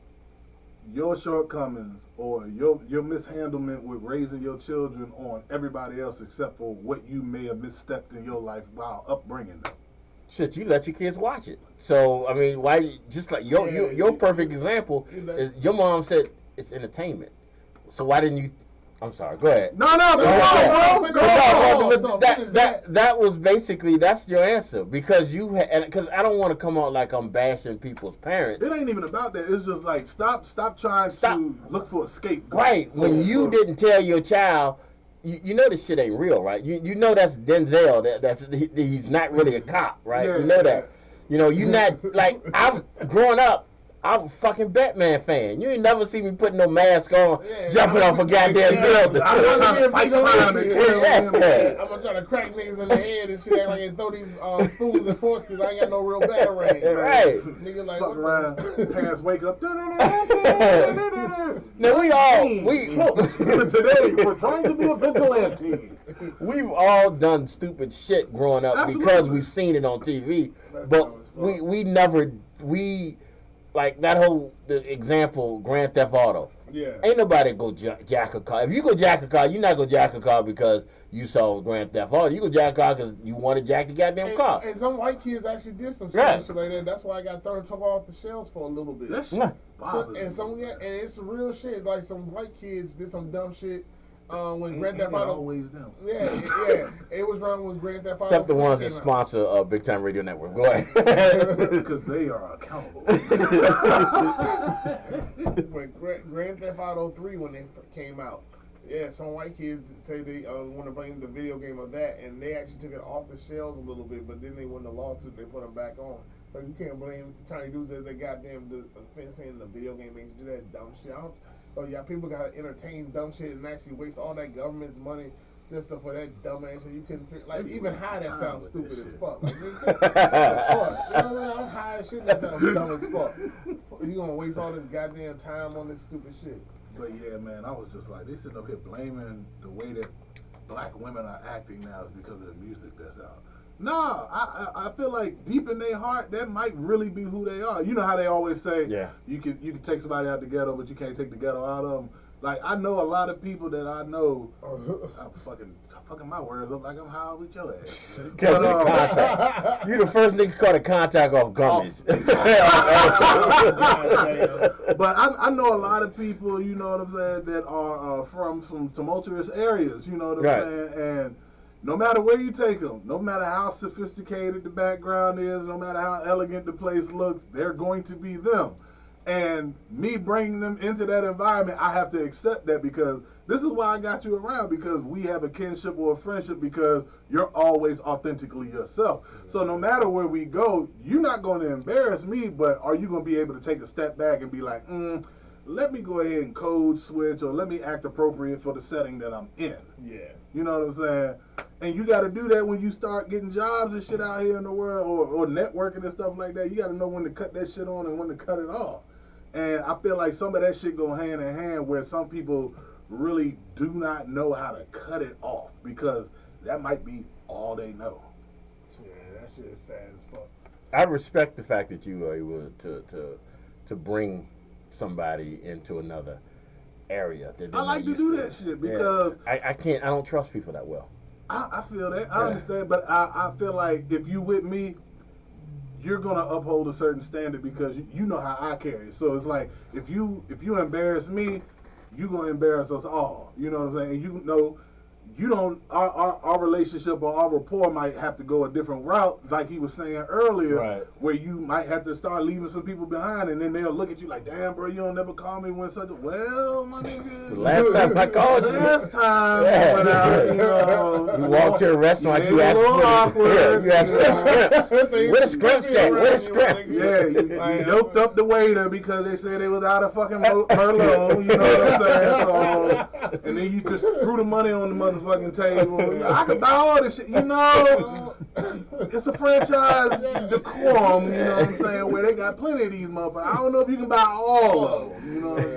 your shortcomings or your mishandlement with raising your children on everybody else except for what you may have misstepped in your life while upbringing them? Shit, you let your kids watch it. So I mean, why? Just like your perfect example is your mom said it's entertainment. So why didn't you? I'm sorry. Go ahead. No, go on, bro. That was basically that's your answer because because I don't want to come out like I'm bashing people's parents. It ain't even about that. It's just like stop trying to look for a scapegoat. Right. When you didn't tell your child, you know this shit ain't real, right? You know that's Denzel. He's not really a cop, right? Yeah, you know that. You know you not like I'm growing up. I'm a fucking Batman fan. You ain't never see me putting no mask on, jumping off a goddamn building. I'm trying to fight crime and kill him. I'm gonna try to crack niggas in the head and shit. Act like they throw these spoons and forks because I ain't got no real batarang. Right. Nigga like Fuck around, parents wake up. Now Today we're trying to be a vigilante. We've all done stupid shit growing up because we've seen it on TV, but we never like that whole example, Grand Theft Auto. Yeah. Ain't nobody go jack a car. If you go jack a car, you're not go jack a car because you saw Grand Theft Auto. You go jack a car because you want to jack the goddamn car. And some white kids actually did some shit like that. That's why I got took off the shelves for a little bit. That shit bothers me. And it's real shit. Like some white kids did some dumb shit. When Grand Theft Auto, always them. Yeah, it was wrong with Grand Theft Auto. Except the ones that sponsor Big Time Radio Network. Go ahead. Because they are accountable. When Grand Theft Auto 3 when they came out, some white kids say they want to bring the video game of that, and they actually took it off the shelves a little bit, but then they won the lawsuit, they put them back on. But you can't blame Chinese dudes that they goddamn the offense saying the video game makes you do that dumb shit. People gotta entertain dumb shit and actually waste all that government's money just for that dumb ass shit. You couldn't like even high that sounds stupid as fuck. Like, I'm high as shit that sounds dumb as fuck. You gonna waste all this goddamn time on this stupid shit? But yeah, man, I was just like, they sitting up here blaming the way that black women are acting now is because of the music that's out. No, I feel like deep in their heart, that might really be who they are. You know how they always say, you can take somebody out the ghetto, but you can't take the ghetto out of them. Like, I know a lot of people that I know, I'm fucking my words up like I'm high with your ass. Catch the contact. You the first nigga caught a contact off gummies. But I know a lot of people, you know what I'm saying, that are from some tumultuous areas, you know what I'm saying, and no matter where you take them, no matter how sophisticated the background is, no matter how elegant the place looks, they're going to be them. And me bringing them into that environment, I have to accept that because this is why I got you around, because we have a kinship or a friendship because you're always authentically yourself. So no matter where we go, you're not going to embarrass me, but are you going to be able to take a step back and be like, let me go ahead and code switch or let me act appropriate for the setting that I'm in. Yeah. You know what I'm saying? And you got to do that when you start getting jobs and shit out here in the world or networking and stuff like that. You got to know when to cut that shit on and when to cut it off. And I feel like some of that shit go hand in hand where some people really do not know how to cut it off because that might be all they know. Yeah, that shit is sad as fuck. I respect the fact that you are able to bring somebody into another area. That I like to do that shit because I don't trust people that well. I feel that. I understand, but I feel like if you with me, you're gonna uphold a certain standard because you know how I carry it. So it's like if you embarrass me, you gonna embarrass us all. You know what I'm saying? And you know, you don't. Our relationship or our rapport might have to go a different route, like he was saying earlier, Right. where you might have to start leaving some people behind, and then they'll look at you like, "Damn, bro, you don't never call me when such a well, my nigga." The last time I called you. Last time Yeah. we went out, you know, You walked to a restaurant, you Yeah, asked a little for awkward. you asked for the scripts. Where the scripts at? Where the scripts? Yeah, you yoked up the waiter because they said they was out of fucking Merlot, you know what I'm saying? So, and then you just threw the money on the motherfucking table. I can buy all this shit, you know. It's a franchise decorum, you know what I'm saying, where they got plenty of these motherfuckers. I don't know if you can buy all of them, you know what I'm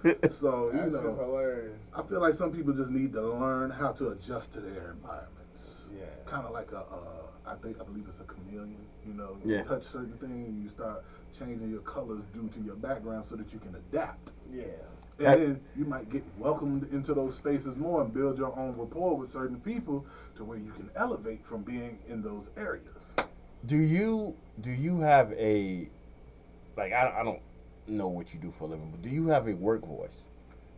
saying? So, you That's know, just hilarious. I feel like some people just need to learn how to adjust to their environments. Yeah. Kind of like I believe it's a chameleon. You know, Yeah. you touch certain things, you start changing your colors due to your background so that you can adapt. Yeah. And then you might get welcomed into those spaces more and build your own rapport with certain people to where you can elevate from being in those areas. Do you have a, like, I don't know what you do for a living, but do you have a work voice?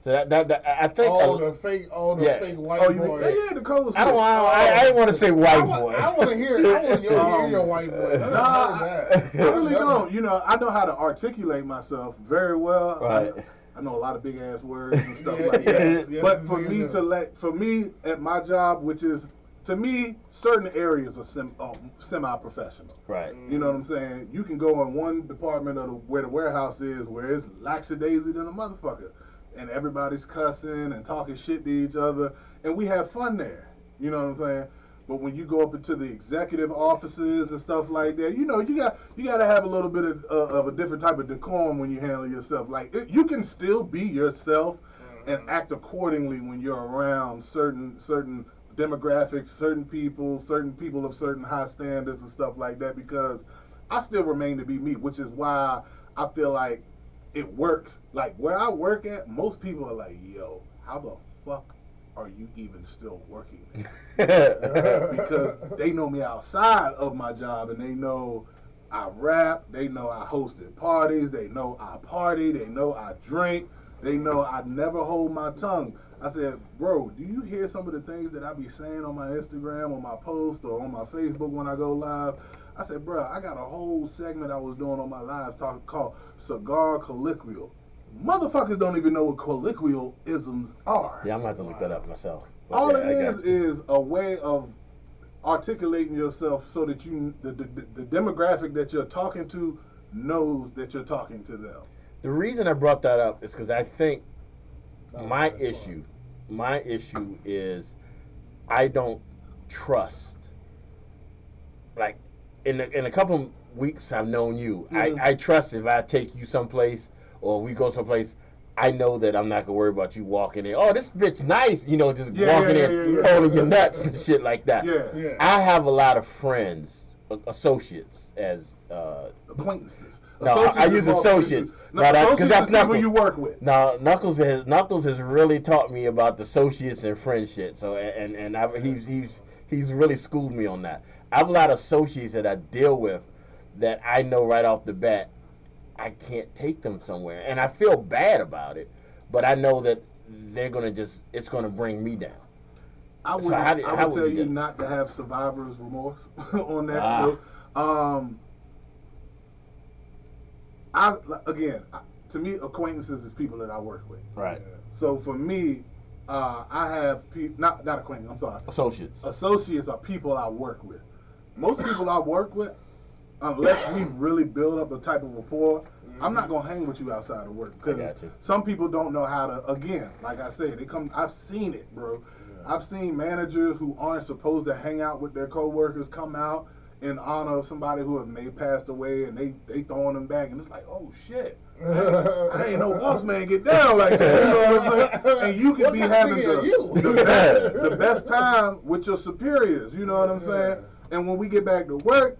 So that I think The fake white Oh, you boy. mean, yeah, the colors. I didn't want to say white voice. I want to hear your white voice. I really don't. You know, I know how to articulate myself very well. Right. I know a lot of big ass words and stuff like that. Yes, But for me at my job, which is to me, certain areas are semi-professional. Right. You know what I'm saying? You can go in one department of where the warehouse is, where it's lackadaisy than a motherfucker, and everybody's cussing and talking shit to each other, and we have fun there. You know what I'm saying? But when you go up into the executive offices and stuff like that, you know, you got to have a little bit of a different type of decorum when you handle yourself. Like you can still be yourself and act accordingly when you're around certain demographics, certain people of certain high standards and stuff like that. Because I still remain to be me, which is why I feel like it works. Like where I work at, most people are like, "Yo, how the fuck are you even still working there?" Because they know me outside of my job, and they know I rap, they know I hosted parties, they know I party, they know I drink, they know I never hold my tongue. I said, "Bro, do you hear some of the things that I be saying on my Instagram, on my post, or on my Facebook when I go live?" I said, "Bro, I got a whole segment I was doing on my live called Cigar Colloquial. Motherfuckers don't even know what colloquialisms are." Yeah, I'm gonna have to look that up myself. But All yeah, it is a way of articulating yourself so that the demographic that you're talking to knows that you're talking to them. The reason I brought that up is because I think my issue is I don't trust. Like in a couple of weeks I've known you, I trust if I take you someplace or we go someplace, I know that I'm not gonna worry about you walking in. "Oh, this bitch nice," you know, just walking in, holding your nuts and shit like that. Yeah. I have a lot of friends, associates, as Acquaintances. no, I use associates. Because that's people Knuckles. you work with. Now Knuckles has really taught me about the associates and friendship. So he's really schooled me on that. I have a lot of associates that I deal with that I know right off the bat I can't take them somewhere, and I feel bad about it. But I know that it's gonna bring me down. I would, So I how would would tell you you do it? not to have survivor's remorse on that. To me, acquaintances is people that I work with. Right. So for me, I have not acquaintances. I'm sorry. Associates. Associates are people I work with. Most people I work with, unless we really build up a type of rapport, I'm not gonna hang with you outside of work because got you. some people don't know how to. Again, like I said, I've seen it, bro. I've seen managers who aren't supposed to hang out with their coworkers come out in honor of somebody who have passed away, and they throwing them back, and it's like, oh shit. I ain't no boss man get down like that. You know what I'm saying? And you could be having the best time with your superiors. You know what I'm saying? And when we get back to work,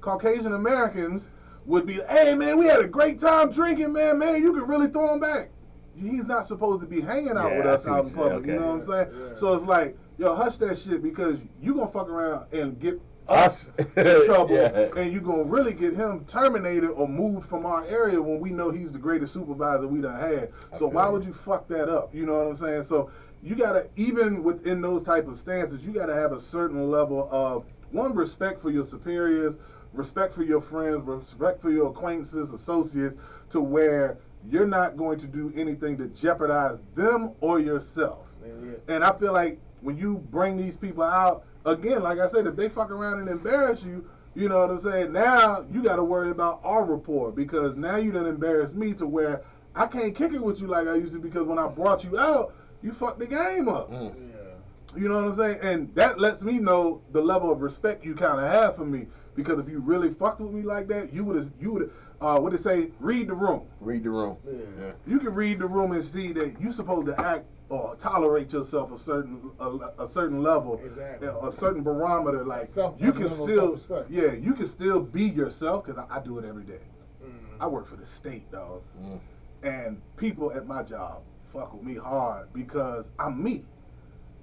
Caucasian Americans would be, "Hey man, we had a great time drinking, man. You can really throw him back." He's not supposed to be hanging out with us out in public. You know what I'm saying? So it's like, yo, hush that shit, because you gonna fuck around and get us in trouble, Yeah. and you're gonna really get him terminated or moved from our area when we know he's the greatest supervisor we done had. So why would you fuck that up? You know what I'm saying? So you gotta, even within those type of stances, you gotta have a certain level of respect for your superiors, respect for your friends, respect for your acquaintances, associates, to where you're not going to do anything to jeopardize them or yourself. And I feel like when you bring these people out, again, like I said, if they fuck around and embarrass you, you know what I'm saying? Now you got to worry about our rapport, because now you done embarrassed me to where I can't kick it with you like I used to, because when I brought you out, you fucked the game up. You know what I'm saying? And that lets me know the level of respect you kind of have for me, because if you really fucked with me like that, you would what they say, read the room. Read the room. Yeah. You can read the room and see that you're supposed to act or tolerate yourself a certain level, a certain barometer. Like you can still, you can still be yourself, because I do it every day. I work for the state, dog, and people at my job fuck with me hard because I'm me.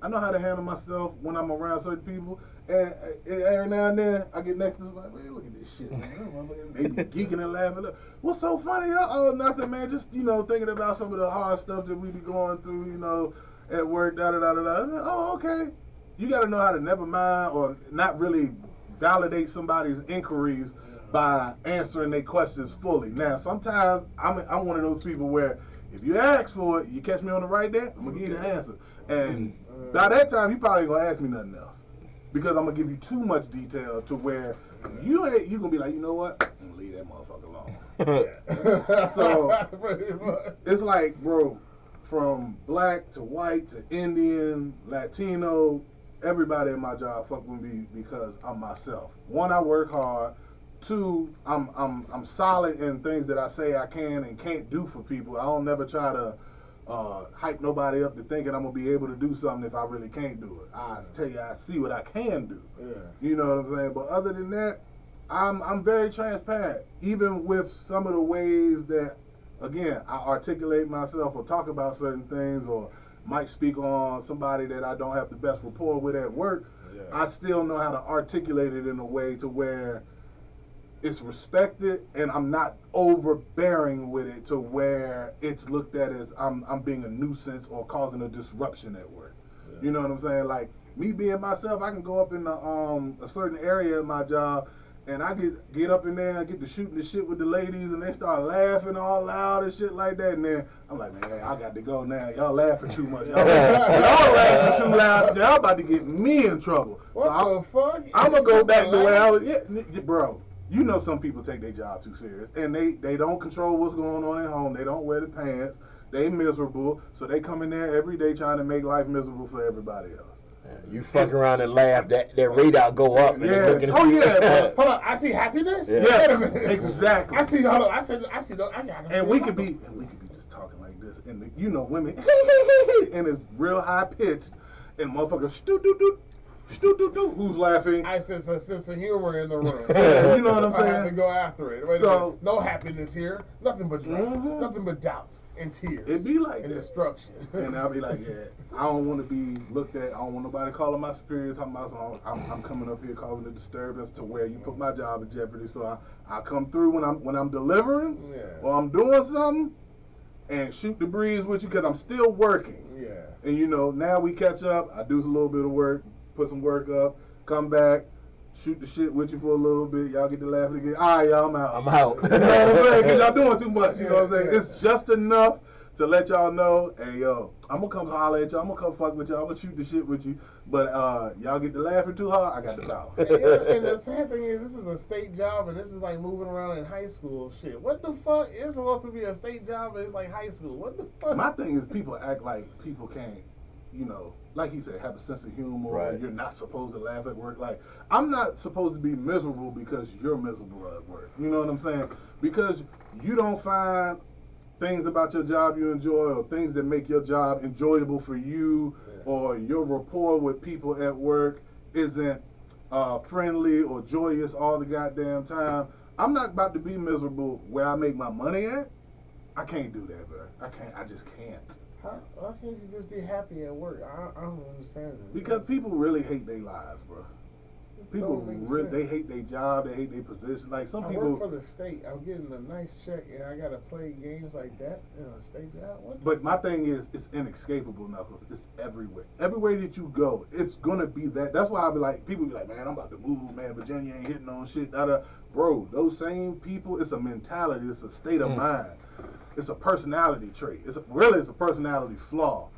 I know how to handle myself when I'm around certain people. And every now and then, I get next to somebody, man, look at this shit, man. They be geeking and laughing. Look, what's so funny? Oh, nothing, man. Just, thinking about some of the hard stuff that we be going through, at work, da-da-da-da-da. Oh, okay. You got to know how to never mind or not really validate somebody's inquiries by answering their questions fully. Now, sometimes I'm one of those people where if you ask for it, you catch me on the right there, I'm going to give you the answer. And by that time, you probably ain't going to ask me nothing else, because I'm going to give you too much detail to where you going to be like, you know what? I'm going to leave that motherfucker alone. So it's like, bro, from black to white to Indian, Latino, everybody in my job fuck with me because I'm myself. One, I work hard. Two, I'm solid in things that I say I can and can't do for people. I don't never try to hype nobody up to thinking I'm gonna be able to do something if I really can't do it. I tell you, I see what I can do. You know what I'm saying? But other than that, I'm very transparent, even with some of the ways that, again, I articulate myself or talk about certain things, or might speak on somebody that I don't have the best rapport with at work. I still know how to articulate it in a way to where it's respected, and I'm not overbearing with it to where it's looked at as I'm being a nuisance or causing a disruption at work. You know what I'm saying? Like me being myself, I can go up in a certain area of my job, and I get up in there and get to shooting the shit with the ladies, and they start laughing all loud and shit like that. And then I'm like, man, I got to go now. Y'all laughing too much. Y'all laughing too loud. Y'all about to get me in trouble. What the fuck? I'm gonna go back to where I was. Yeah, bro. You know, some people take their job too serious, and they don't control what's going on at home. They don't wear the pants. They miserable, so they come in there every day trying to make life miserable for everybody else. You fuck around and laugh, that radar go up. And Yeah. Hold on, I see happiness. Yeah. Yes, exactly. I see. Hold on, I see. I got it. And we could be just talking like this, and women, and it's real high pitched, and motherfuckers, who's laughing? I sense a sense of humor in the room. You know what I'm saying? I have to go after it. Wait So no happiness here, nothing but drama, nothing but doubts and tears. It be like and that. destruction. And I'll be like, yeah, I don't want to be looked at. I don't want nobody calling my superior talking about something. I'm coming up here causing a disturbance to where you put my job in jeopardy. So I come through when I'm delivering or I'm doing something and shoot the breeze with you because I'm still working. Yeah. And now we catch up. I do a little bit of work, put some work up, come back, shoot the shit with you for a little bit. Y'all get to laughing again. All right, y'all, I'm out. I'm out. You know what I'm saying? Because y'all doing too much. You know what I'm saying? It's just enough to let y'all know, hey, yo, I'm going to come holler at y'all. I'm going to come fuck with y'all. I'm going to shoot the shit with you. But y'all get to laughing too hard, I got the bounce. And the sad thing is, this is a state job, and this is like moving around in high school. Shit, what the fuck? It's supposed to be a state job, and it's like high school. What the fuck? My thing is, people act like people can't, like he said, have a sense of humor. Right. Or you're not supposed to laugh at work. Like, I'm not supposed to be miserable because you're miserable at work. You know what I'm saying? Because you don't find things about your job you enjoy, or things that make your job enjoyable for you, or your rapport with people at work isn't friendly or joyous all the goddamn time. I'm not about to be miserable where I make my money at. I can't do that, bro. I just can't. Why can't you just be happy at work? I don't understand it. Because people really hate their lives, bro. People Don't make really, they sense. hate their job, they hate their position. Like some I people. work for the state. I'm getting a nice check, and I gotta play games like that in a state job. What? But my thing is, it's inescapable, Knuckles. It's everywhere. Everywhere that you go, it's gonna be that. That's why I be like, people be like, man, I'm about to move, man. Virginia ain't hitting on shit. Bro, those same people, it's a mentality. It's a state of mind. It's a personality trait. It's a personality flaw.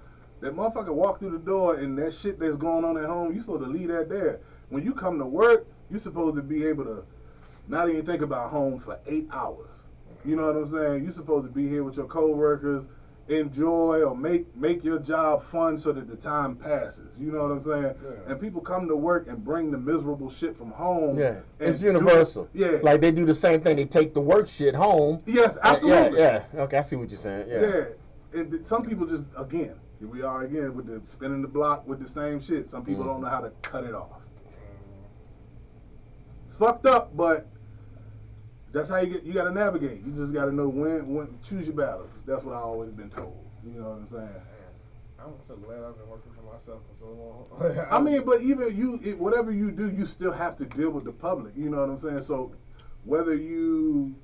That motherfucker walk through the door and that shit that's going on at home, you supposed to leave that there. When you come to work, you're supposed to be able to not even think about home for 8 hours. You know what I'm saying? You're supposed to be here with your coworkers, enjoy or make your job fun so that the time passes. You know what I'm saying? Yeah. And people come to work and bring the miserable shit from home. Yeah, and it's universal. Yeah. Like they do the same thing. They take the work shit home. Yes, absolutely. Yeah. Okay, I see what you're saying. Yeah. And some people just, again, here we are again with the spinning the block with the same shit. Some people don't know how to cut it off. It's fucked up, but that's how you got to navigate. You just got to know when choose your battles. That's what I always been told. You know what I'm saying? I'm so glad I've been working for myself for so long. I mean, but even whatever you do, you still have to deal with the public. You know what I'm saying? So whether you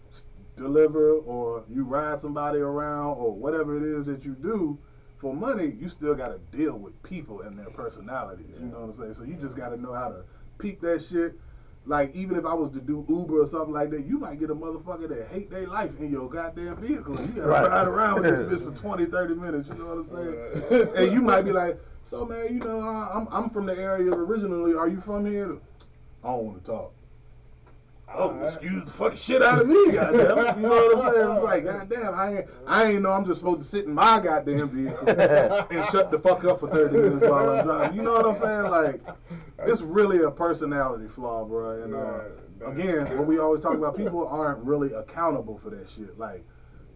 deliver or you ride somebody around or whatever it is that you do for money, you still got to deal with people and their personalities. You know what I'm saying? So you just got to know how to peep that shit. Like, even if I was to do Uber or something like that, you might get a motherfucker that hate their life in your goddamn vehicle. You gotta ride around with this bitch for 20, 30 minutes, you know what I'm saying? And you might be like, so man, you know, I'm from the area originally. Are you from here? I don't want to talk. Oh, excuse the fucking shit out of me, goddamn. You know what I'm saying? It's like, goddamn, I ain't know I'm just supposed to sit in my goddamn vehicle and shut the fuck up for 30 minutes while I'm driving. You know what I'm saying? Like, it's really a personality flaw, bro. And again, what we always talk about, people aren't really accountable for that shit. Like,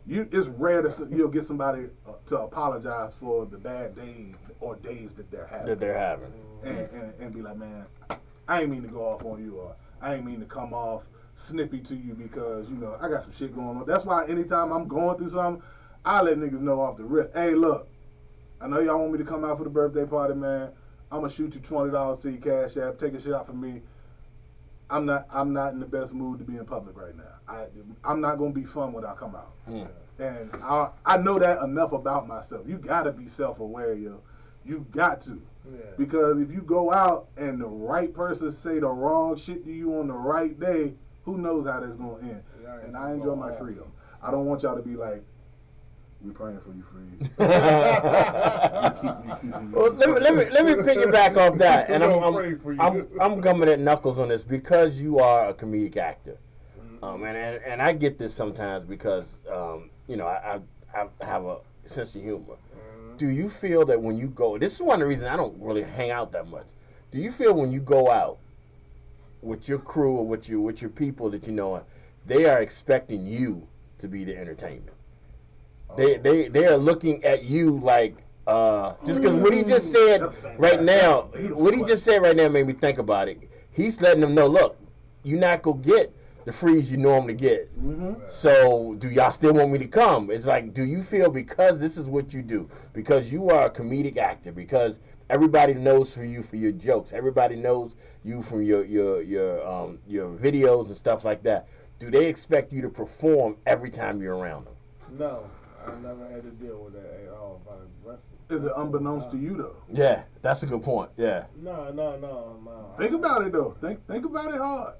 it's rare that you'll get somebody to apologize for the bad days or days that they're having. And be like, man, I ain't mean to go off on you, or I ain't mean to come off snippy to you because, you know, I got some shit going on. That's why anytime I'm going through something, I let niggas know off the rip. Hey, look, I know y'all want me to come out for the birthday party, man. I'm going to shoot you $20 to your Cash App. Take a shit out for me. I'm not in the best mood to be in public right now. I'm not going to be fun when I come out. And I know that enough about myself. You got to be self-aware, yo. You got to. Because if you go out and the right person say the wrong shit to you on the right day, who knows how that's going to end. And I enjoy my freedom. I don't want y'all to be like, we praying for you, Freeze. Well, let me piggyback off that, and I'm coming at Knuckles on this because you are a comedic actor, and I get this sometimes because you know I have a sense of humor. Do you feel that when you go, this is one of the reasons I don't really hang out that much. Do you feel when you go out with your crew or with your people that you know, they are expecting you to be the entertainment? They are looking at you like just because what he just said right now, made me think about it. He's letting them know, look, you're not gonna get the Freeze you normally get. So do y'all still want me to come? It's like, do you feel because this is what you do, because you are a comedic actor, because everybody knows you for your jokes, everybody knows you from your videos and stuff like that, do they expect you to perform every time you're around them? No, I never had to deal with that at all. Is it unbeknownst to you though? Yeah, that's a good point. Yeah. No. Think about it though. Think about it hard.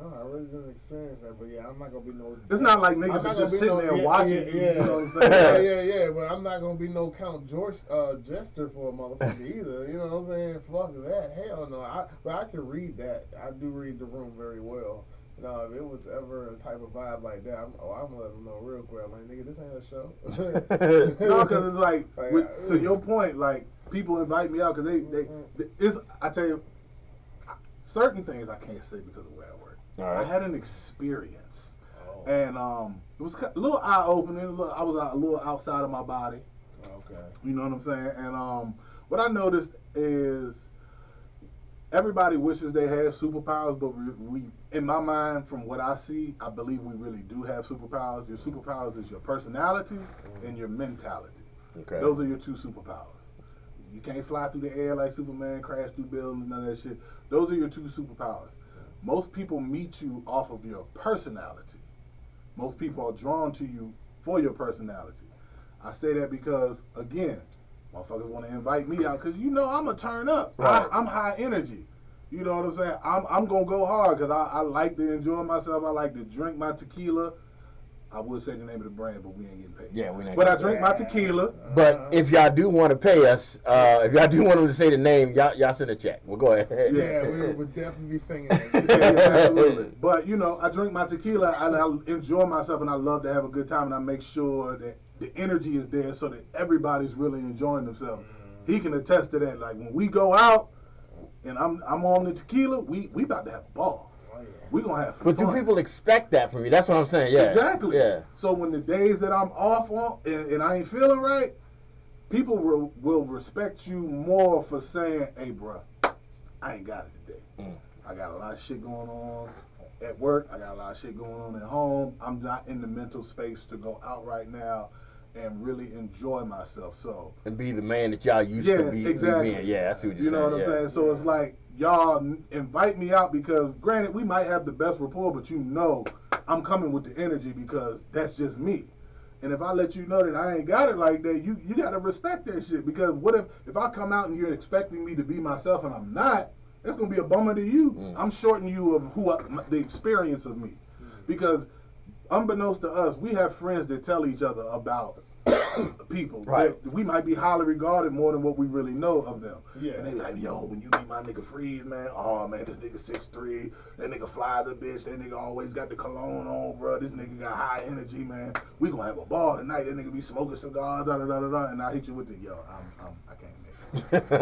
No, I really didn't experience that, but yeah, I'm not gonna be no. It's not like niggas are just sitting there watching you. You know what I'm saying? Yeah. But I'm not gonna be no Count George jester for a motherfucker either. You know what I'm saying? Fuck that. Hell no. But I can read that. I do read the room very well. You know, if it was ever a type of vibe like that, I'm gonna let them know real quick. I'm like, nigga, this ain't a show. No, because it's like, to your point, like people invite me out because I tell you, certain things I can't say because of where I work. I had an experience, and it was a little eye-opening. I was a little outside of my body. Okay. You know what I'm saying? And what I noticed is everybody wishes they had superpowers, but we, in my mind, from what I see, I believe we really do have superpowers. Your superpowers is your personality and your mentality. Okay. Those are your two superpowers. You can't fly through the air like Superman, crash through buildings, none of that shit. Those are your two superpowers. Most people meet you off of your personality. Most people are drawn to you for your personality. I say that because, again, motherfuckers want to invite me out because you know I'm a turn up. Right. I'm high energy. You know what I'm saying? I'm going to go hard because I like to enjoy myself. I like to drink my tequila. I would say the name of the brand, but we ain't getting paid. Yeah, we not. But I drink my tequila. But if y'all do want to pay us, if y'all do want them to say the name, y'all send a check. Well, go ahead. Yeah, we would definitely be singing that. Yeah, absolutely. But, you know, I drink my tequila, and I enjoy myself, and I love to have a good time, and I make sure that the energy is there so that everybody's really enjoying themselves. He can attest to that. Like, when we go out, and I'm on the tequila, we about to have a ball. We're going to have some But fun. do people expect that from you? That's what I'm saying, yeah. Exactly. Yeah. So when the days that I'm off on and I ain't feeling right, people will respect you more for saying, hey, bro, I ain't got it today. I got a lot of shit going on at work. I got a lot of shit going on at home. I'm not in the mental space to go out right now and really enjoy myself. So And be the man that y'all used to be. exactly. Being. Yeah, I see what you're You saying. know what I'm saying? So it's like, y'all invite me out because, granted, we might have the best rapport, but you know I'm coming with the energy because that's just me. And if I let you know that I ain't got it like that, you got to respect that shit. Because what if I come out and you're expecting me to be myself and I'm not, it's going to be a bummer to you. I'm shorting you of the experience of me. Because unbeknownst to us, we have friends that tell each other about people. Right. We might be highly regarded more than what we really know of them. Yeah. And they be like, yo, when you meet my nigga Freeze, man, oh man, this nigga 6'3", that nigga flies a bitch, that nigga always got the cologne on, bro. This nigga got high energy, man. We gonna have a ball tonight. That nigga be smoking cigars, da da da da da. And I hit you with the I can't make it.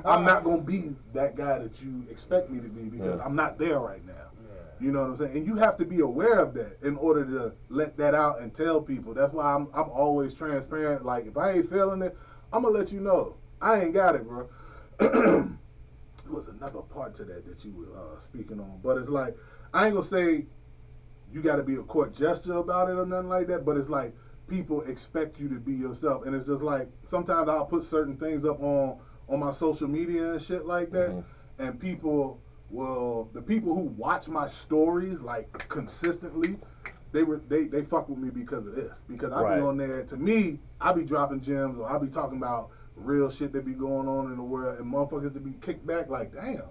I'm not gonna be that guy that you expect me to be because I'm not there right now. You know what I'm saying? And you have to be aware of that in order to let that out and tell people. That's why I'm always transparent. Like, if I ain't feeling it, I'm going to let you know. I ain't got it, bro. There was another part to that you were speaking on. But it's like, I ain't going to say you got to be a court gesture about it or nothing like that. But it's like, people expect you to be yourself. And it's just like, sometimes I'll put certain things up on my social media and shit like that. And people... Well, the people who watch my stories like consistently, they fuck with me because of this. Because I be on there. To me, I be dropping gems or I be talking about real shit that be going on in the world, and motherfuckers to be kicked back like, damn.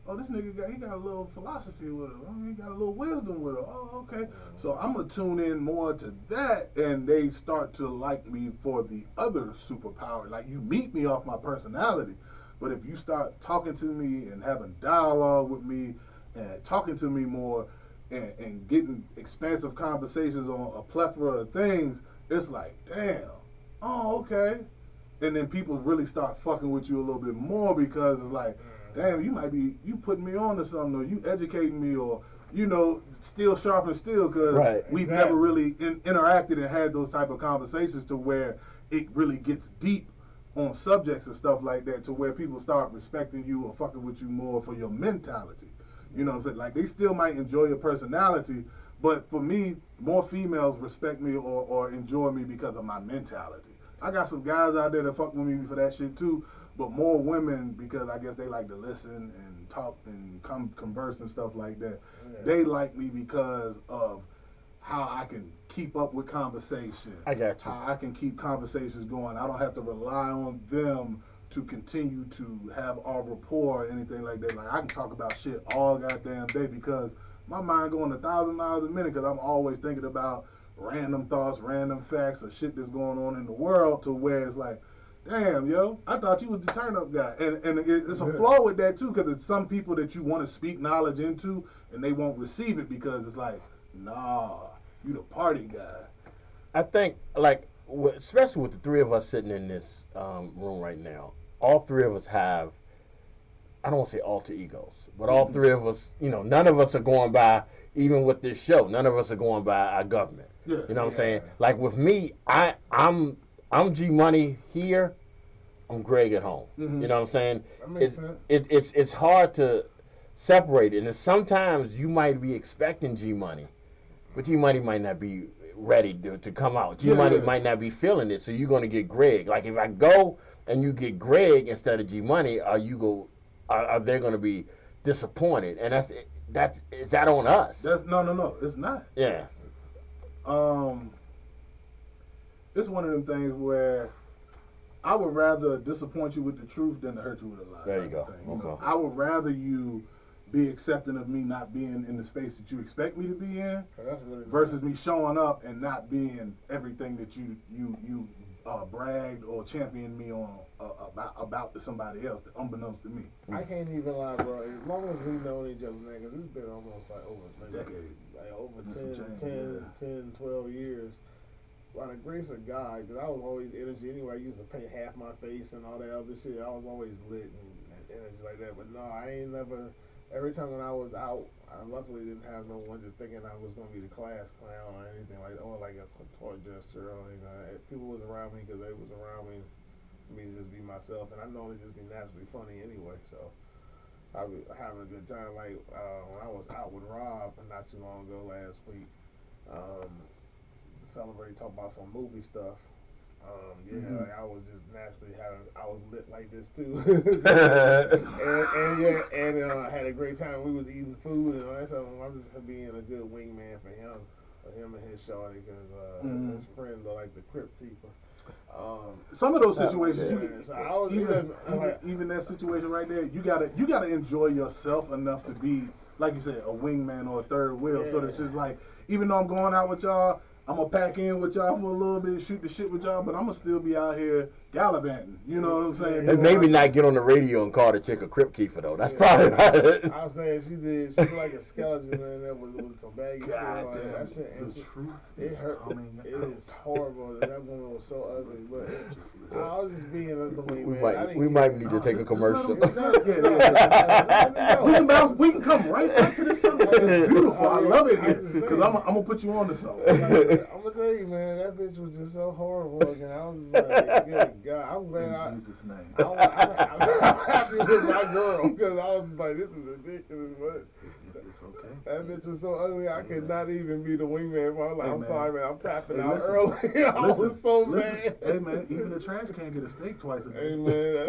Oh, this nigga got a little philosophy with him. Oh, he got a little wisdom with him. Oh, okay. So I'm gonna tune in more to that, and they start to like me for the other superpower. Like, you meet me off my personality. But if you start talking to me and having dialogue with me and talking to me more and getting expansive conversations on a plethora of things, it's like, damn, oh, okay. And then people really start fucking with you a little bit more because it's like, damn, you putting me on to something, or you educating me, or, you know, steel sharpens steel, because we've never really interacted and had those type of conversations to where it really gets deep on subjects and stuff like that, to where people start respecting you or fucking with you more for your mentality. You know what I'm saying? Like, they still might enjoy your personality, but for me, more females respect me or enjoy me because of my mentality. I got some guys out there that fuck with me for that shit too, but more women, because I guess they like to listen and talk and converse and stuff like that. They like me because of how I can keep up with conversation. I got you. How I can keep conversations going. I don't have to rely on them to continue to have our rapport or anything like that. Like, I can talk about shit all goddamn day because my mind going 1,000 miles a minute, because I'm always thinking about random thoughts, random facts, or shit that's going on in the world, to where it's like, damn, yo, I thought you was the turn-up guy. And it's a flaw with that too, because it's some people that you want to speak knowledge into and they won't receive it because it's like, nah, you the party guy. I think, like, especially with the three of us sitting in this room right now, all three of us have, I don't want to say alter egos, but all three of us, you know, none of us are going by, even with this show, none of us are going by our government. You know what I'm saying? Like, with me, I'm G Money here, I'm Greg at home. You know what I'm saying? That makes sense. It's hard to separate it. And sometimes you might be expecting G Money, but G Money might not be ready to come out. G Money might not be feeling it, so you're gonna get Greg. Like if I go and you get Greg instead of G Money, are they gonna be disappointed? And is that on us? No, it's not. Yeah. It's one of them things where I would rather disappoint you with the truth than to hurt you with a lie. There you go. You know, I would rather you be accepting of me not being in the space that you expect me to be in, versus me showing up and not being everything that you bragged or championed me on about to somebody else, unbeknownst to me. I can't even lie, bro. As long as we know each other, man, because it's been almost like over a decade, like over 10, 12 years. By the grace of God, because I was always energy anyway. I used to paint half my face and all that other shit. I was always lit and energy like that. But no, I ain't never. Every time when I was out, I luckily didn't have no one just thinking I was going to be the class clown or anything like that, or like a toy jester or anything. People was around me because they was around me for me to just be myself, and I normally just be naturally funny anyway. So I was having a good time. Like when I was out with Rob not too long ago last week. Celebrate, talk about some movie stuff. Like I was just naturally I was lit like this too. and I had a great time. We was eating food and all that stuff. I'm just being a good wingman for him and his shorty, because his friends are like the Crip people. Some of those situations, even that situation right there, you gotta enjoy yourself enough to be, like you said, a wingman or a third wheel. So that it's just like, even though I'm going out with y'all, I'm going to pack in with y'all for a little bit, shoot the shit with y'all, but I'm going to still be out here gallivanting. You know what I'm saying? And maybe not get on the radio and call the chick a Crip Keeper, though. That's probably right. I was saying she was like a skeleton in there with some baggy skin on it. That shit, the truth it hurt. It is horrible. That woman was so ugly. But I was just being annoying, man. We might need to take a commercial. We can come right back to this something. It's beautiful. I love it here. Because I'm going to put you on to something. I'm going to tell you, man, that bitch was just so horrible. And I was just like, good God, I'm glad in Jesus' name. I'm happy with my girl, because I was like, this is ridiculous. But it's okay. That bitch was so ugly, I could not even be the wingman. I was like, I'm sorry, man, I'm tapping out early. I was so mad. Hey, man, even the trash can get a steak twice a day. Hey, man,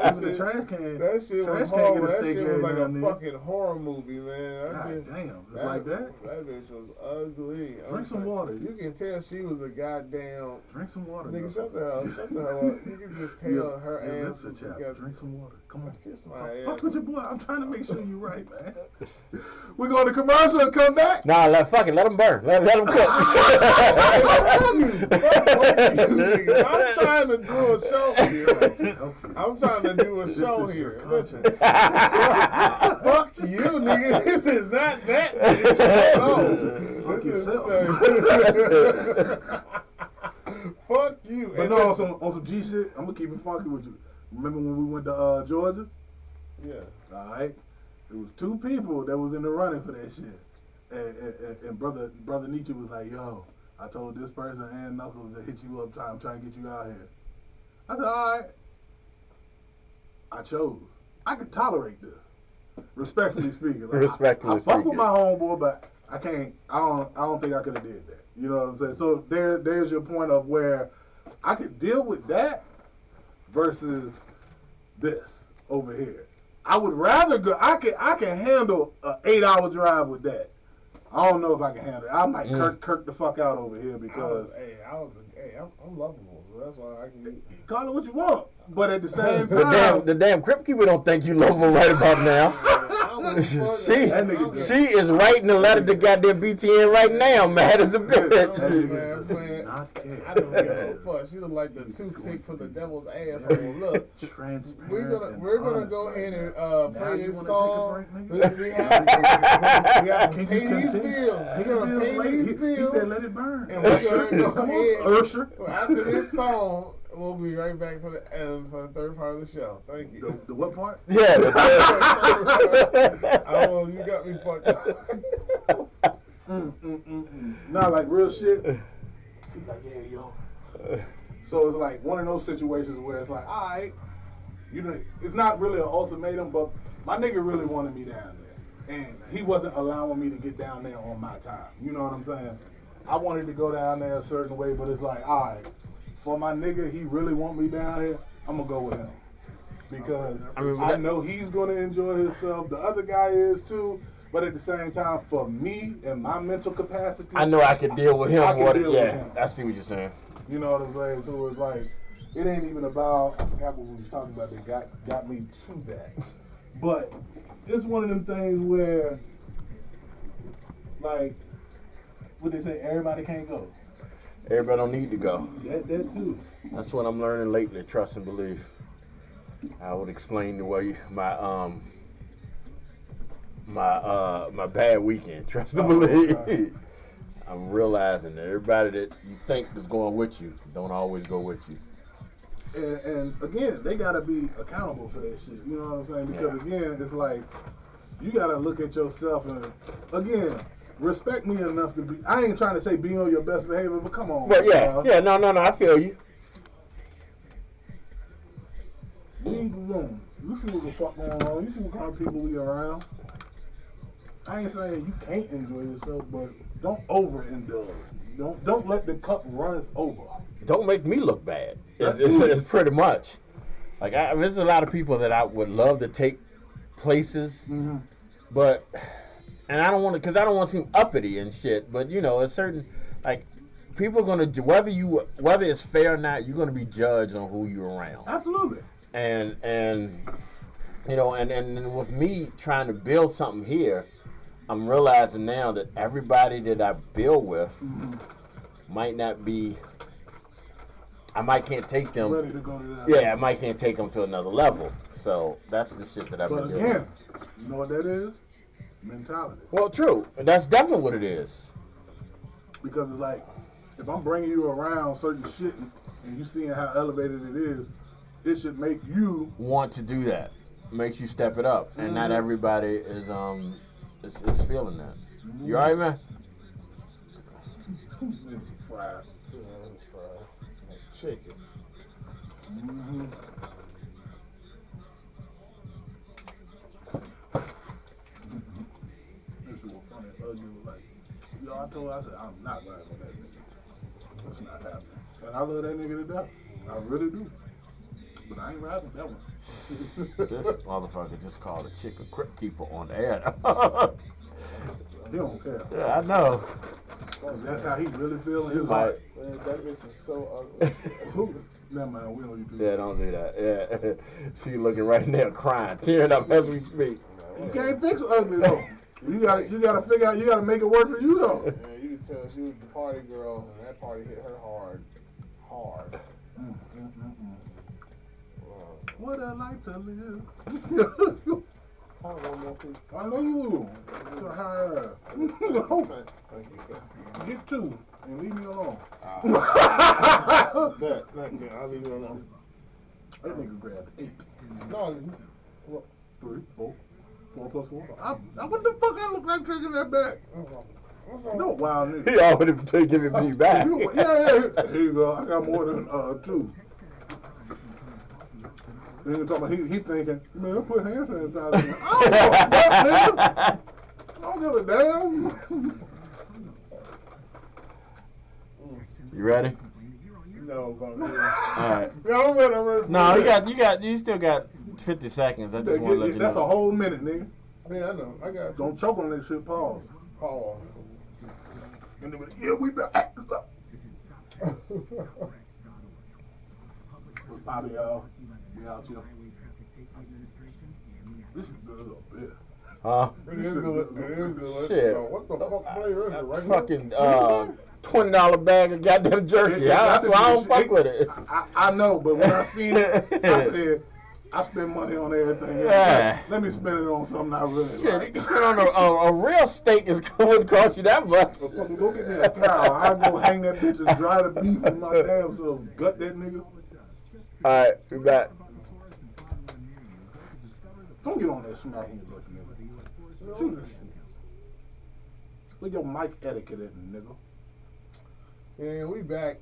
even the trash can. That shit was horrible. That shit was like a fucking horror movie, man. God damn, it's like that? That bitch was ugly. Drink some water. You can tell she was a goddamn... Drink some water. Nigga, shut the hell up. You can just tell her ass was together. Drink some water. Come on. Kiss my ass. Fuck with your boy. I'm trying to make sure you're right, man. We're going to commercial and come back? Nah, fuck it. Let them burn. Let them cook. I'm trying to do a show here. I'm trying to do a show here. Listen. Fuck you, nigga. This is not that. Fuck yourself. Fuck you. But no, on some G shit, I'm going to keep it funky with you. Remember when we went to Georgia? Yeah. All right. There was two people that was in the running for that shit. And brother Nietzsche was like, yo, I told this person and Knuckles to hit you up. I'm trying to get you out here. I said, all right. I chose. I could tolerate this. Respectfully speaking. Like, Respectfully I fuck with my homeboy, but I don't think I could have did that. You know what I'm saying? So there's your point of where I could deal with that versus this over here. I would rather go. I can handle an 8-hour drive with that. I don't know if I can handle it. I might kirk the fuck out over here because I'm lovable. So that's why I can call it what you want. But at the same time, the damn Crip Keeper don't think you lovable right about now. She is writing a letter to goddamn BTN right now, mad as a bitch. I don't give a fuck. She look like the toothpick for the devil's asshole. Look, we're gonna go ahead and play this song. We gotta pay these bills. We're gonna pay these bills. He said, "Let it burn." And we're gonna go ahead. Usher. After this song, we'll be right back for the third part of the show. Thank you. The what part? Yeah. Oh, you got me fucked up. Not like real shit. He's like, yeah, yo. So it's like one of those situations where it's like, all right, you know, it's not really an ultimatum, but my nigga really wanted me down there. And he wasn't allowing me to get down there on my time. You know what I'm saying? I wanted to go down there a certain way, but it's like, all right, for my nigga, he really want me down here, I'm going to go with him. Because I know he's going to enjoy himself. The other guy is too. But at the same time, for me and my mental capacity, I know I can deal with him. With him. I see what you're saying. You know what I'm saying? So it's like, it ain't even about, I forgot what we was talking about that got me to that. But it's one of them things where, like, what they say, everybody can't go. Everybody don't need to go. That too. That's what I'm learning lately, trust and believe. I would explain the way my bad weekend, trust and believe. Okay. I'm realizing that everybody that you think is going with you don't always go with you. And again, they gotta be accountable for that shit. You know what I'm saying? Because again, it's like you gotta look at yourself and again, respect me enough to be. I ain't trying to say be on your best behavior, but come on. But no, I feel you. Leave the room. You see what the fuck going on. You see what kind of people we around. I ain't saying you can't enjoy yourself, but don't overindulge. Don't let the cup run over. Don't make me look bad. It's pretty much. Like, there's a lot of people that I would love to take places, but, and I don't want to, because I don't want to seem uppity and shit, but, you know, a certain, like, people are going to, whether it's fair or not, you're going to be judged on who you're around. Absolutely. And you know, and with me trying to build something here, I'm realizing now that everybody that I build with might not be, I might can't take them. Ready to go to that level. I might can't take them to another level. So that's the shit that I've been doing. But again, you know what that is? Mentality. Well, true. That's definitely what it is. Because it's like, if I'm bringing you around certain shit and you seeing how elevated it is, it should make you want to do that. Makes you step it up, and not everybody is feeling that. You all right, man? Fried. It's fried. Like chicken. This shit was funny. Ugly was like, yo, I said, I'm not riding with that nigga. That's not happening. And I love that nigga to death. I really do. But I ain't riding with that one. This motherfucker just called a chick a crypt keeper on the air. He don't care. Yeah, I know. That's how he really feels in his heart. Man, that bitch is so ugly. Never mind, we don't do that. Yeah, don't do that. Yeah. She looking right there crying, tearing up as we speak. You can't fix ugly though. You gotta figure out, you gotta make it work for you though. Man, you can tell she was the party girl and that party hit her hard. What a life to live. One more piece. I know you. Thank you, sir. Get two and leave me alone. Bet. I'll leave you alone. That nigga grabbed 8. No, 3, 4. 4 plus 4. What the fuck I look like taking that back? No wild nigga. He already giving me back. Yeah. Here you go. I got more than 2. He thinking, man, I put hand sanitizer in. I don't give a damn. You ready? No, but all right. Yeah, I'm ready. No, you still got 50 seconds. I just want to let you know. That's a whole minute, nigga. Yeah, I know. I got you. Don't choke on that shit. Pause. And then, yeah, we back. What's poppin', y'all? We out here. This is good up there. It is good. Shit. What the fuck flavor is it? Right fucking $20 bag of goddamn jerky. That's why I don't fuck with it. I know, but when I seen it, I said, I spend money on everything. Yeah. Let me spend it on something I really Shit, like. you spend on a real steak wouldn't cost you that much. Well, fucking go get me a cow. I'll go hang that bitch and dry the beef in my damn self. Gut that nigga. Alright, we back. Don't get on that smacking your butt, nigga. Shoot that shit. Look your mic etiquette at nigga. Yeah, we back.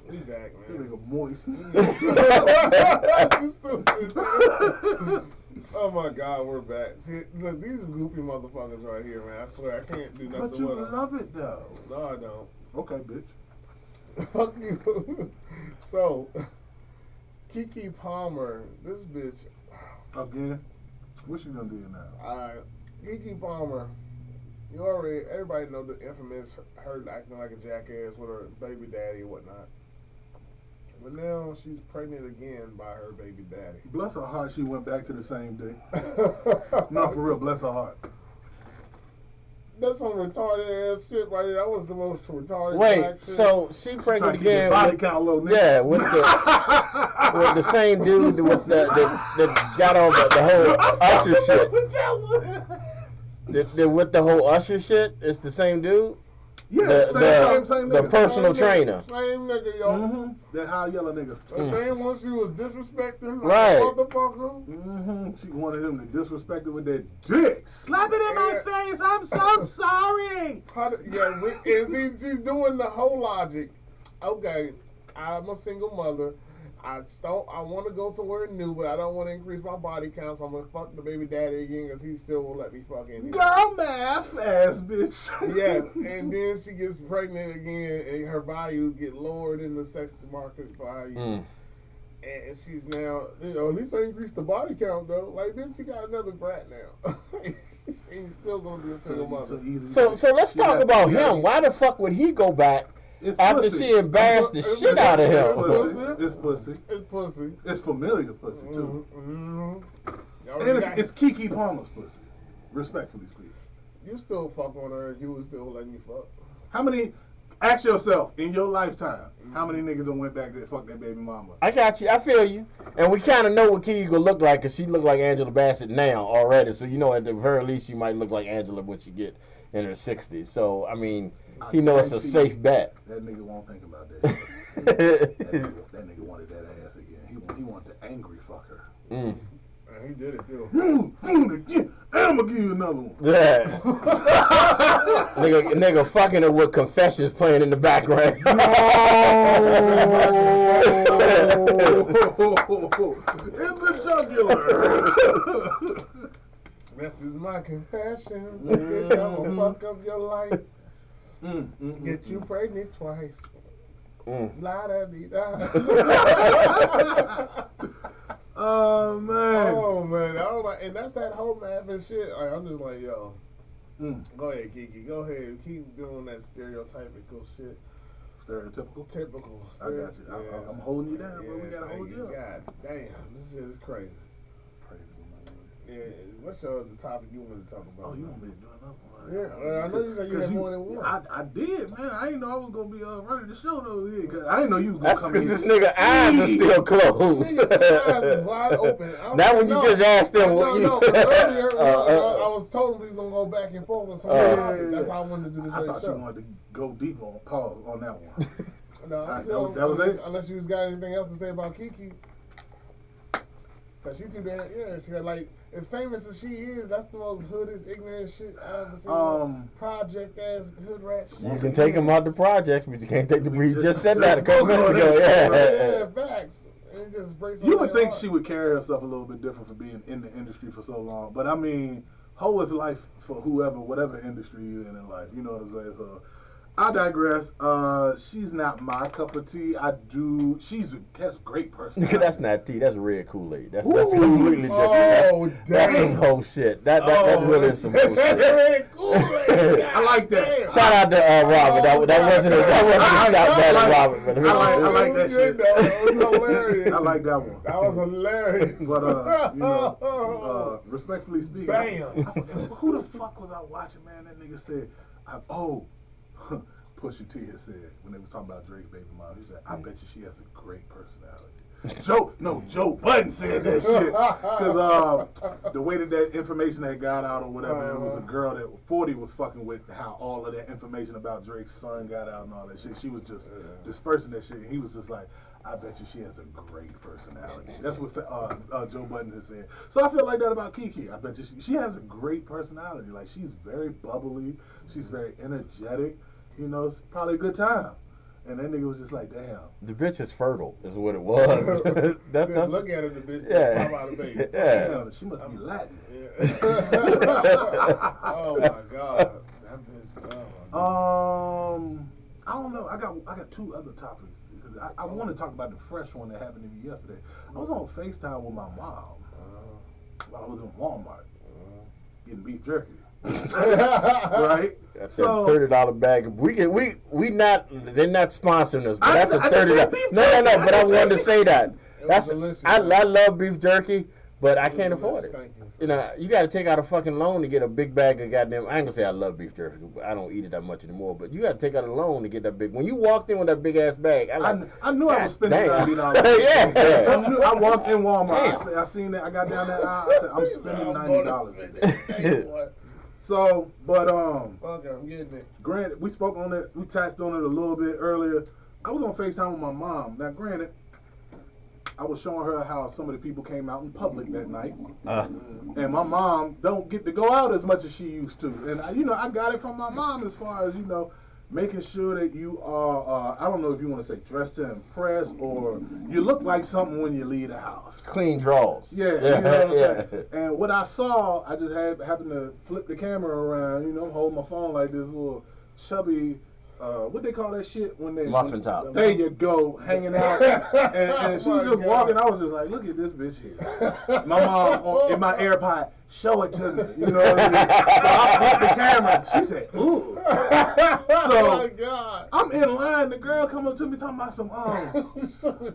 Man. That nigga moist. You stupid. Oh my God, we're back. See, look, these are goofy motherfuckers right here, man. I swear I can't do nothing But you with them. love it though. No, I don't. Okay, bitch. Fuck you. So, Keke Palmer, this bitch. Again? What you gonna do now? Alright, Keke Palmer. Everybody know the infamous her acting like a jackass with her baby daddy and whatnot. But now she's pregnant again by her baby daddy. Bless her heart, she went back to the same day. No, for real, bless her heart. That's some retarded ass shit right there. That was the most retarded black shit. So she pregnant again? Body count low, nigga. Yeah, with the same dude with that got on the whole Usher shit. With the whole Usher shit, it's the same dude. Yeah, same the nigga. personal trainer. Same nigga, yo. Mm-hmm. That high yellow nigga. The same one she was disrespecting. Right. Like a motherfucker. Mm-hmm. She wanted him to disrespect her with that dick. Slap it in my face. I'm so sorry. And she's doing the whole logic. Okay, I'm a single mother. I want to go somewhere new, but I don't want to increase my body count, so I'm going to fuck the baby daddy again because he still won't let me fuck anyway. Girl math ass bitch. Yes, and then she gets pregnant again, and her values get lowered in the sex market value. And she's now, at least I increased the body count, though. Like, bitch, you got another brat now. And you're still going to be a single mother. So let's talk about him. Why the fuck would he go back? After she embarrassed the shit out of him. It's pussy. It's pussy. It's familiar pussy, too. Mm-hmm. And it's Keke Palmer's pussy. Respectfully speaking. You still fuck on her and you was still letting you fuck. How many, ask yourself, in your lifetime, how many niggas done went back there and fucked that baby mama? I got you. I feel you. And we kind of know what Keke gonna look like because she look like Angela Bassett now already. So, you know, at the very least, she might look like Angela when she get in her 60s. So, I mean, he knows it's a safe bet. That nigga won't think about that. that nigga wanted that ass again. He wanted the angry fucker. And he did it too. I'm gonna give you another one. Yeah. nigga fucking her with Confessions playing in the background. In the jugular. This is my confessions. I'm gonna fuck up your life. Get you pregnant twice. La da dee da. Oh man. Oh man. I was like, and that's that whole math and shit. Like, I'm just like, yo. Go ahead, Keke. Go ahead. Keep doing that stereotypical shit. Stereotypical? Typical. I got you. Yes. I'm holding you down, bro. We gotta hold you up. God damn. This shit is crazy. Yeah, what's the topic you want to talk about? Oh, you want me to do another one? Yeah, I know you said you had more than one. I did, man. I didn't know I was going to be running the show, though. Yeah, cause I didn't know you was going to come in. That's because this nigga eyes are still closed. Nigga eyes is wide open. That when you just asked them what you... Earlier, I was told we were going to go back and forth on some topic. That's how I wanted to do this I thought you wanted to go deep on pause on that one. No, that was it? Unless you got anything else to say about Keke. Cause she too damn, she got like, as famous as she is, that's the most hoodest, ignorant shit I've ever seen. Project ass hood rat shit. You can take him out the projects, but you can't take the breed. Just said that a couple minutes ago. Yeah, facts. It just breaks you would think she would carry herself a little bit different for being in the industry for so long. But I mean, hoe is life for whoever, whatever industry you're in life. You know what I'm saying? So I digress. She's not my cup of tea. That's great personality. That's not tea. That's red Kool-Aid. That's completely different. Oh, that's some whole shit. That really is some whole shit. Red Kool-Aid. I like that. Shout out to Robert. That wasn't a shout back to Robert. But I like that shit. That was hilarious. I like that one. That was hilarious. But respectfully speaking, bam. Who the fuck was I watching, man? That nigga said, Pusha T had said when they was talking about Drake's baby mom, he said, I bet you she has a great personality. Joe Budden said that shit. Because the way that information had got out or whatever, it was a girl that 40 was fucking with how all of that information about Drake's son got out and all that shit. She was just dispersing that shit. And he was just like, I bet you she has a great personality. That's what Joe Budden has said. So I feel like that about Keke. I bet you she has a great personality. Like, she's very bubbly. She's very energetic. You know, it's probably a good time. And that nigga was just like, damn. The bitch is fertile, is what it was. that's look at her, the bitch. Yeah. Pop out a baby. Yeah. Damn, she must be Latin. Yeah. Oh my God. That bitch. Oh my God. I don't know. I got two other topics because I want to talk about the fresh one that happened to me yesterday. I was on FaceTime with my mom while I was in Walmart getting beef jerky. Right? That's a $30 bag. They're not sponsoring us, but that's a $30. No. But I wanted to say that. I love beef jerky, but I can't afford it. You know, you got to take out a fucking loan to get a big bag of goddamn. I ain't gonna say I love beef jerky. I don't eat it that much anymore. But you got to take out a loan to get that big. When you walked in with that big ass bag, I knew I was spending $90. Yeah. I walked in Walmart. I seen that. I got down that aisle. I said, I'm spending $90. So, but okay, I'm getting it. Granted, we spoke on it. We tapped on it a little bit earlier. I was on FaceTime with my mom. Now, granted, I was showing her how some of the people came out in public that night, and my mom don't get to go out as much as she used to. And I got it from my mom as far as making sure that you are. I don't know if you want to say dressed to impress or you look like something when you leave the house. Clean drawers. Yeah, you know what I'm saying? And what I saw, I just happened to flip the camera around. I'm holding my phone like this little chubby. What they call that shit when they muffin top? There you go, hanging out, and she was just walking. I was just like, look at this bitch here. My mom in my AirPod, show it to me. You know what I mean? So I flipped the camera. She said, ooh. So my God. I'm in line. The girl come up to me talking about some.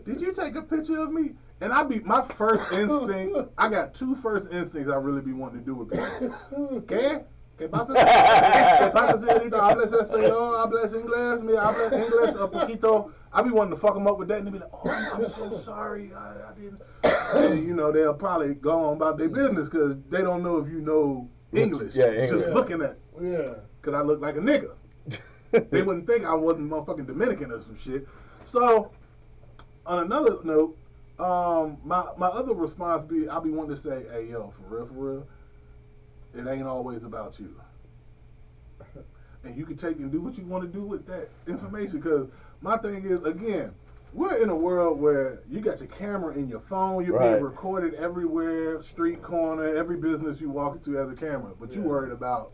Did you take a picture of me? And my first instinct. I got two first instincts I really be wanting to do with people. ¿Qué pasa? ¿Qué pasa, señorita? ¿Hablas español? ¿Hablas inglés? Mira, hablas inglés a poquito. I be wanting to fuck them up with that, and they be like, oh, I'm so sorry. I didn't. And, they'll probably go on about their business because they don't know if you know English. Yeah, English. Just looking at me. Yeah. Because I look like a nigga. They wouldn't think I wasn't motherfucking Dominican or some shit. So, on another note, my other response I'll be wanting to say, hey, yo, for real, it ain't always about you. And you can take and do what you want to do with that information. Because my thing is, again, we're in a world where you got your camera in your phone. You're being recorded everywhere, street corner, every business you walk into has a camera. But you worried about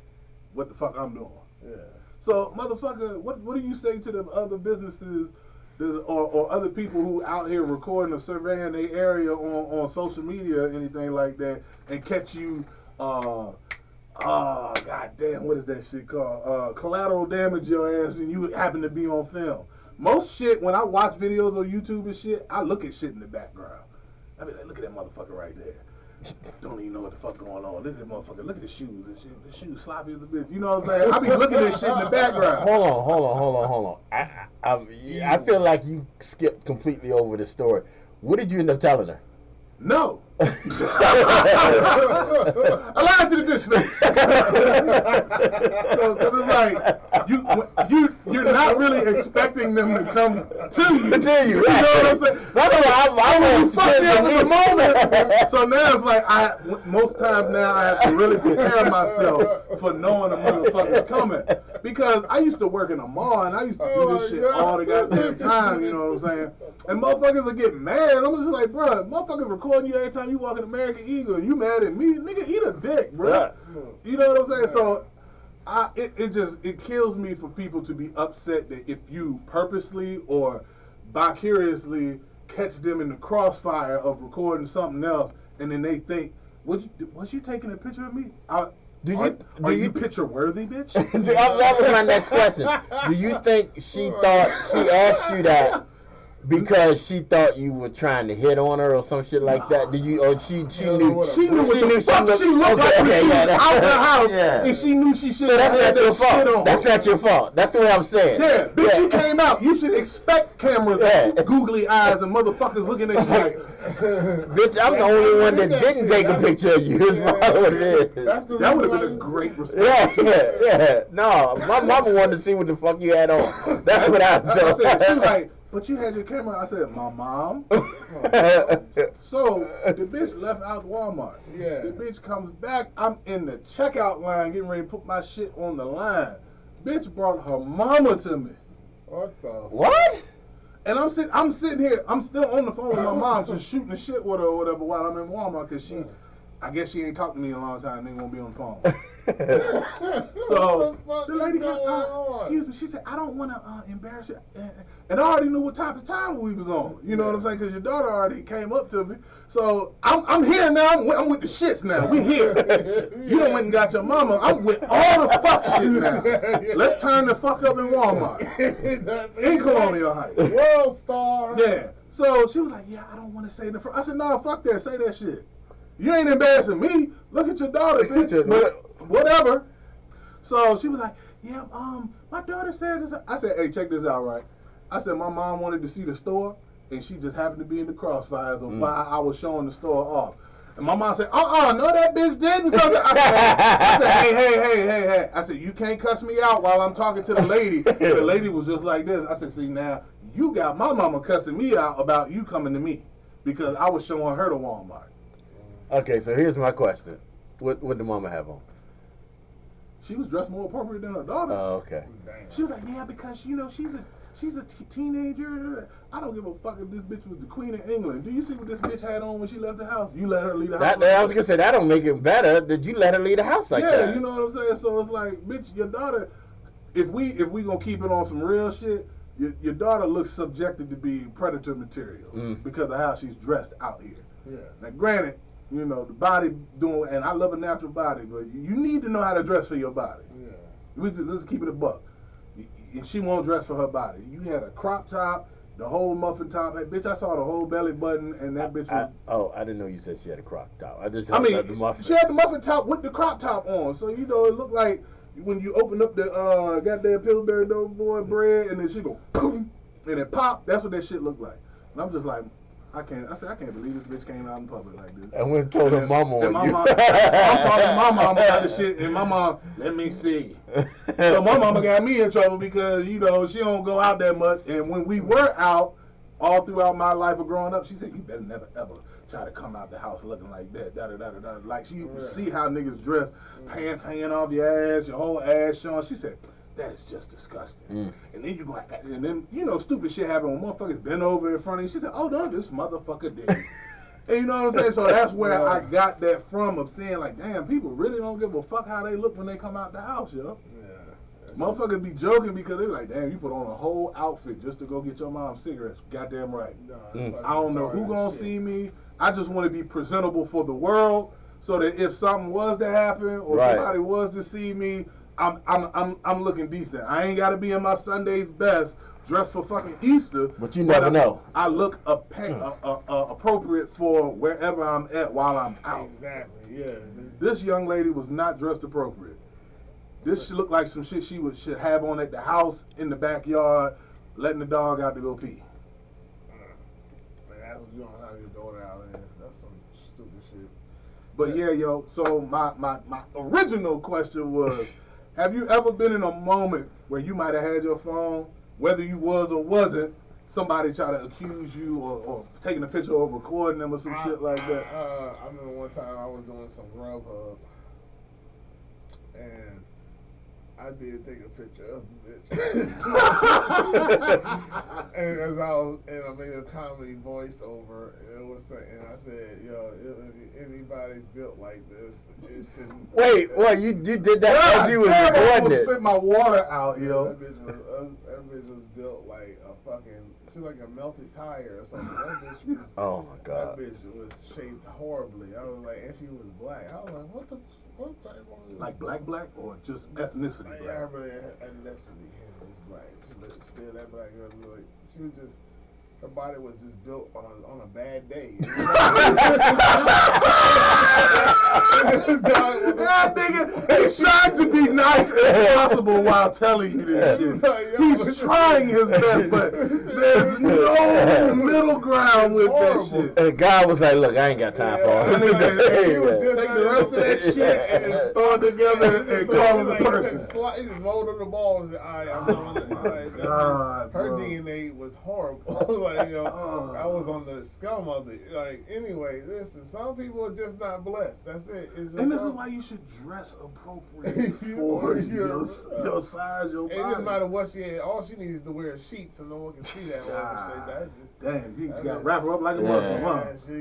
what the fuck I'm doing. Yeah. So, motherfucker, what do you say to the other businesses or other people who out here recording or surveying their area on social media or anything like that and catch you... goddamn, what is that shit called? Collateral damage your ass and you happen to be on film. Most shit, when I watch videos on YouTube and shit, I look at shit in the background. I be like, look at that motherfucker right there. Don't even know what the fuck going on. Look at that motherfucker. Look at the shoes. The shoes sloppy as a bitch. You know what I'm saying? I be looking at shit in the background. Hold on. I feel like you skipped completely over the story. What did you end up telling her? No. I lied to the bitch face. So, cause it's like you're not really expecting them to come to you. You know what I'm saying? That's why I want to fuck them in the moment. So now it's like most times now I have to really prepare myself for knowing a motherfucker's coming. Because I used to work in a mall and I used to do this shit all the goddamn time. You know what I'm saying? And motherfuckers would get mad. I'm just like, bro, motherfuckers recording you every time you walk in American Eagle and you mad at me, nigga, eat a dick, bro. Yeah. You know what I'm saying? So it kills me for people to be upset that if you purposely or vicariously catch them in the crossfire of recording something else and then they think, was you taking a picture of me? Are you picture worthy, bitch? That was my next question. Do you think she asked you that because she thought you were trying to hit on her or some shit like that? Did you? Or she knew? She knew what the fuck she looked like when she was out the house, and she knew she should. So that's not your fault. That's not your fault. That's the way I'm saying. Yeah, bitch, you came out. You should expect cameras, googly eyes, and motherfuckers looking at you like. Bitch, I'm the only one that didn't take a picture of you. Is what it is. That would have been a great response. Yeah. No, my mama wanted to see what the fuck you had on. That's what I told her. She was like, but you had your camera. I said, my mom. So the bitch left out Walmart. Yeah. The bitch comes back. I'm in the checkout line getting ready to put my shit on the line. Bitch brought her mama to me. What? And I'm sitting here. I'm still on the phone with my mom, just shooting the shit with her or whatever while I'm in Walmart because I guess she ain't talked to me in a long time. They won't be on the phone. So the lady goes, excuse me. She said, I don't want to embarrass you. And I already knew what type of time we was on. You know what I'm saying? Because your daughter already came up to me. So I'm here now. I'm with the shits now. We here. You done went and got your mama. I'm with all the fuck shit now. Let's turn the fuck up in Walmart. In Colonial Heights. World star. Yeah. So she was like, yeah, I don't want to say the front. I said, no, fuck that. Say that shit. You ain't embarrassing me. Look at your daughter, bitch. But whatever. So she was like, yeah, my daughter said this. I said, hey, check this out, right? I said, my mom wanted to see the store, and she just happened to be in the crossfire while I was showing the store off. And my mom said, no, that bitch didn't. So I said, hey. I said, you can't cuss me out while I'm talking to the lady. The lady was just like this. I said, see, now, you got my mama cussing me out about you coming to me because I was showing her to Walmart. Okay, so here's my question. What did the mama have on? She was dressed more appropriate than her daughter. Oh, okay. She was like, yeah, because, you know, she's a teenager. I don't give a fuck if this bitch was the queen of England. Do you see what this bitch had on when she left the house? You let her leave the house. I was going to say, that don't make it better. Did you let her leave the house like that? Yeah, you know what I'm saying? So it's like, bitch, your daughter, if we going to keep it on some real shit, your daughter looks subjected to be predator material because of how she's dressed out here. Yeah. Now, granted, you know, the body doing, and I love a natural body, but you need to know how to dress for your body. Yeah. Let's keep it a buck. And she won't dress for her body. You had a crop top, the whole muffin top. Hey, bitch, I saw the whole belly button, and that bitch was... I didn't know you said she had a crop top. I mean, the muffin. She had the muffin top with the crop top on. So, you know, it looked like when you open up the goddamn Pillsbury Doughboy bread, and then she go, boom, and it pop. That's what that shit looked like. And I'm just like... I can't believe this bitch came out in public like this. And went and told her mama on you. I'm talking to my mama about the shit, and my mom, let me see. So my mama got me in trouble because, you know, she don't go out that much. And when we were out, all throughout my life of growing up, she said, you better never, ever try to come out the house looking like that, da-da-da-da-da. Like, she see how niggas dress, pants hanging off your ass, your whole ass showing. She said, that is just disgusting. And then you go, and then, you know, stupid shit happen when motherfuckers bend over in front of you. She said, oh, no, this motherfucker did. And you know what I'm saying? So that's where I got that from, of saying, like, damn, people really don't give a fuck how they look when they come out the house, yo. Yeah. Motherfuckers be joking because they be like, damn, you put on a whole outfit just to go get your mom cigarettes. Goddamn right. I don't know who gonna see me. I just want to be presentable for the world so that if something was to happen or somebody was to see me, I'm looking decent. I ain't got to be in my Sunday's best, dressed for fucking Easter. But you never know. I look appropriate for wherever I'm at while I'm out. Exactly, yeah. This young lady was not dressed appropriate. This should look like some shit she should have on at the house, in the backyard, letting the dog out to go pee. Man, that's what you don't have your daughter out there. That's some stupid shit. But yeah, yo, so my original question was, have you ever been in a moment where you might have had your phone, whether you was or wasn't, somebody try to accuse you or taking a picture or recording them or some shit like that? I remember one time I was doing some Grubhub, and I did take a picture of the bitch. And as I made a comedy voiceover, and it was saying, I said, yo, if anybody's built like this, it shouldn't. Wait, what? You did that as you was recording it? I spit my water out, yo. That bitch was built like a fucking, she was like a melted tire or something. That bitch was, oh my God. That bitch was shaped horribly. I was like, and she was black. I was like, what the? What black woman? Like black, or just ethnicity like, black? Everybody ethnicity is just black. She was still that black girl. Like, she was just, her body was just built on a bad day. That nigga, he's trying to be nice as possible while telling you this shit. He's trying his best, but there's no middle ground with that shit. And God was like, look, I ain't got time for all this. Take the rest of that shit and throw it together and call him the person. He just molded the ball and said, I'm doing it. Her DNA was horrible. Like, you know, I was on the scum of it. Like, anyway, listen, some people are just not blessed. That's it. And this is why you should dress appropriate for your size, your body. It doesn't matter what she had. All she needs is to wear sheets so no one can see that. Damn, you got to wrap her up like a motherfucker, huh? She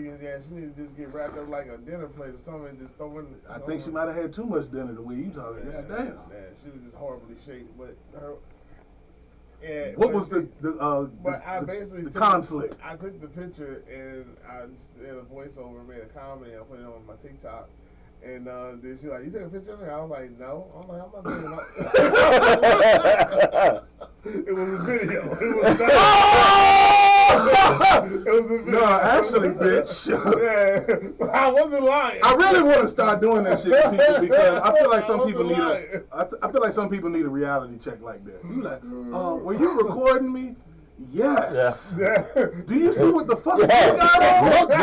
need to just get wrapped up like a dinner plate or something and just throw in. I think she might have had too much dinner the way you talking. Yeah, God damn. Man, she was just horribly shaped, but her. Yeah, What was the conflict? I took the picture and I just did a voiceover, made a comedy, I put it on my TikTok. And then she like, you took a picture of me? I was like, no. I'm like, I'm not doing that. It was a video. It was not. It was a video. No, actually, bitch. Yeah. So I wasn't lying. I really want to start doing that shit to people because I feel like some people need I feel like some people need a reality check like that. You like, were you recording me? Yes. Yeah. Do you see what the fuck you got on?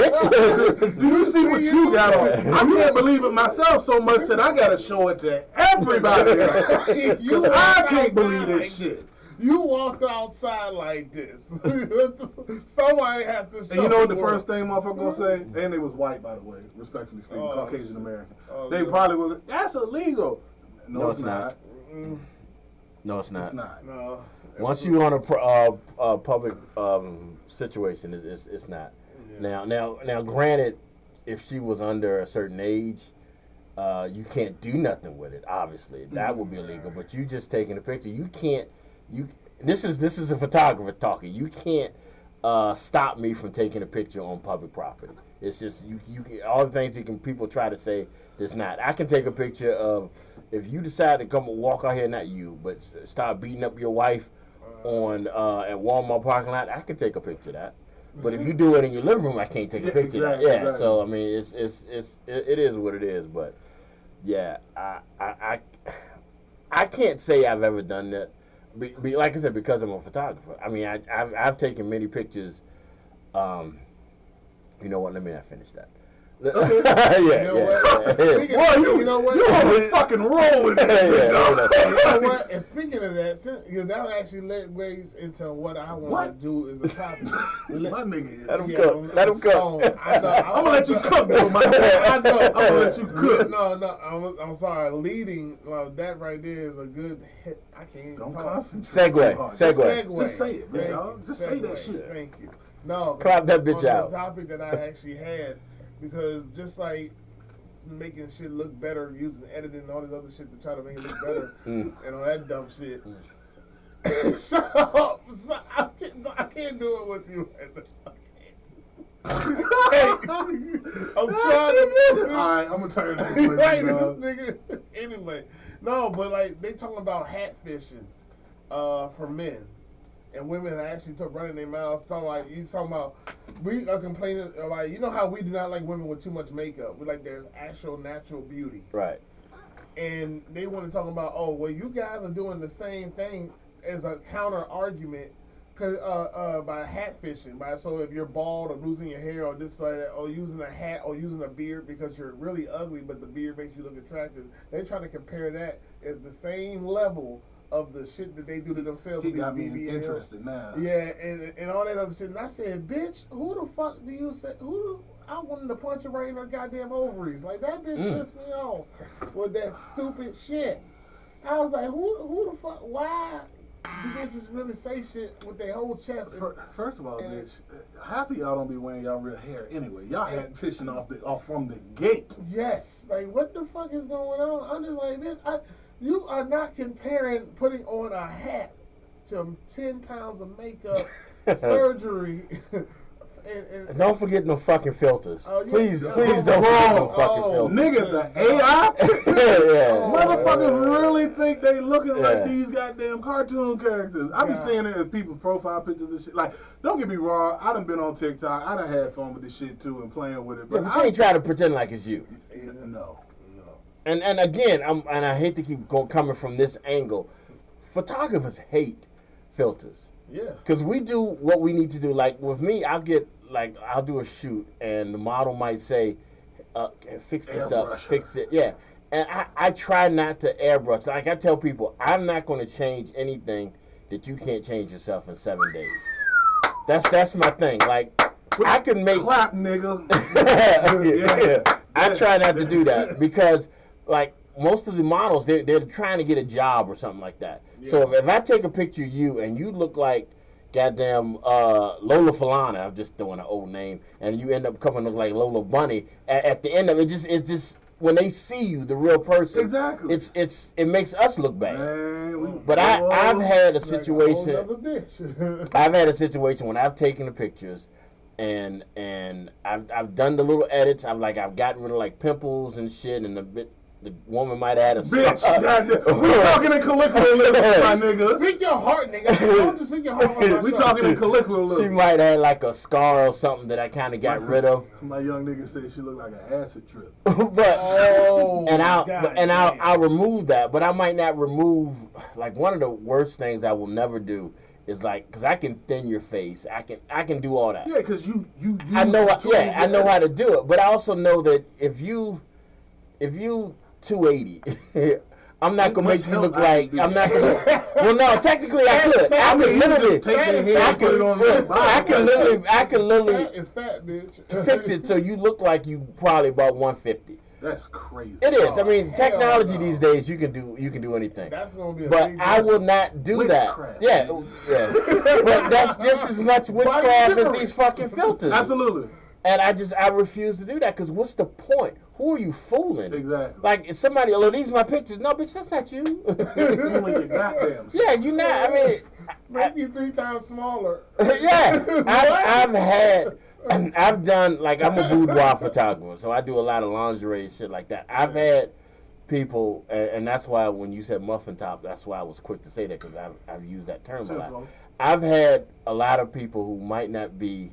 Do you see what you got on? I can't believe it myself so much that I gotta show it to everybody. I can't believe this shit. You walked outside like this. Somebody has to show. And you know what the first thing motherfucker gonna say? And they was white, by the way, respectfully speaking, Caucasian American. They probably was, that's illegal. No, it's not. No, it's not. It's not. No. Once you on a public situation, it's not. Yeah. Now, granted, if she was under a certain age, you can't do nothing with it. Obviously, that would be illegal. But you just taking a picture, you can't. This is a photographer talking. You can't stop me from taking a picture on public property. It's just you all the things people try to say. It's not. I can take a picture of if you decide to come and walk out here, not you, but start beating up your wife on at Walmart parking lot. I can take a picture of that. But if you do it in your living room, I can't take a picture of that. Yeah. Exactly. So I mean, it is what it is. But yeah, I can't say I've ever done that. Like I said, because I'm a photographer. I mean, I've taken many pictures. You know what? Let me not finish that. Okay. You know what? You're on a fucking roll with that. You know what? And speaking of that, that actually led ways into what I want to do is a topic. My nigga is. Let him cook. I'm gonna let you cook, though, my nigga. I know. I'm gonna let you cook. No. I'm sorry. Leading. That right there is a good hit. I can't even Don't talk. concentrate. Segue. Just say it, man. Just say that shit. Thank you. No. Clap that bitch out. The topic that I actually had. Because just like making shit look better, using editing and all this other shit to try to make it look better, and all that dumb shit. Shut up! I can't do it with you. Hey, I'm trying to. Alright, I'm gonna turn this right, this nigga. Anyway, no, but like they talking about hat fishing for men. And women are actually running their mouths, talking about, we are complaining, like, you know how we do not like women with too much makeup. We like their actual natural beauty. Right. And they want to talk about, well, you guys are doing the same thing as a counter argument by hat fishing. So if you're bald or losing your hair or this or that, or using a hat or using a beard because you're really ugly, but the beard makes you look attractive, they try to compare that as the same level of the shit that they do to themselves. He got me interested now. Yeah, and all that other shit. And I said, bitch, who the fuck do you say? I wanted to punch her right in her goddamn ovaries. Like, that bitch pissed me off with that stupid shit. I was like, who the fuck? Why do bitches really say shit with their whole chest? First of all, bitch, half of y'all don't be wearing y'all real hair anyway. Y'all had fishing off from the gate. Yes. Like, what the fuck is going on? I'm just like, bitch, you are not comparing putting on a hat to 10 pounds of makeup, surgery. and don't forget no fucking filters. Please don't forget no fucking filters. Nigga, the AI? Motherfuckers really think they looking like these goddamn cartoon characters. I be seeing it as people's profile pictures and shit. Like, don't get me wrong, I done been on TikTok. I done had fun with this shit too and playing with it. But you ain't trying to pretend like it's you. No. And again, I hate to keep coming from this angle. Photographers hate filters. Yeah. Because we do what we need to do. Like with me, I'll do a shoot, and the model might say, "Fix this up, fix it." Yeah. And I try not to airbrush. Like I tell people, I'm not going to change anything that you can't change yourself in 7 days. That's my thing. Like I can make clap, nigga. yeah. I try not to do that because. Like most of the models, they're trying to get a job or something like that. Yeah. So if I take a picture of you and you look like goddamn Lola Falana. I'm just throwing an old name, and you end up coming to look like Lola Bunny. At the end of it, it's just when they see you, the real person. Exactly. It makes us look bad. Man, But I've had a situation. Like a whole nother bitch. I've had a situation when I've taken the pictures, and I've done the little edits. I've gotten rid of like pimples and shit, and the woman might have had a bitch, we talking in colloquialism, my nigga. Speak your heart, nigga. Don't just speak your heart. We talking in colloquialism. She might have like a scar or something that I kind of got rid of. My young nigga said she looked like an acid trip. I'll remove that, but I might not remove like one of the worst things I will never do is like because I can thin your face. I can do all that. Yeah, because you I know how to do it, but I also know that if you 280. I'm not gonna make you look like I'm not gonna. Well, no, technically I could. I could literally take their head and put it on their body. I can literally It's fat, bitch. fix it so you look like you probably about 150. That's crazy. It is. I mean, technology no. these days you can do anything. That's gonna be a But big I will not do Witchcraft. that. Yeah. But that's just as much witchcraft as these fucking filters. Absolutely. And I refuse to do that because what's the point? Who are you fooling? Exactly. Like if somebody, oh, these are my pictures. No, bitch, that's not you. You're fooling your goddamn self. Yeah, you not. I mean, Make you 3 times smaller. yeah. I've done like I'm a boudoir photographer, so I do a lot of lingerie and shit like that. I've had people, and that's why when you said muffin top, that's why I was quick to say that because I've used that term a lot. I've had a lot of people who might not be.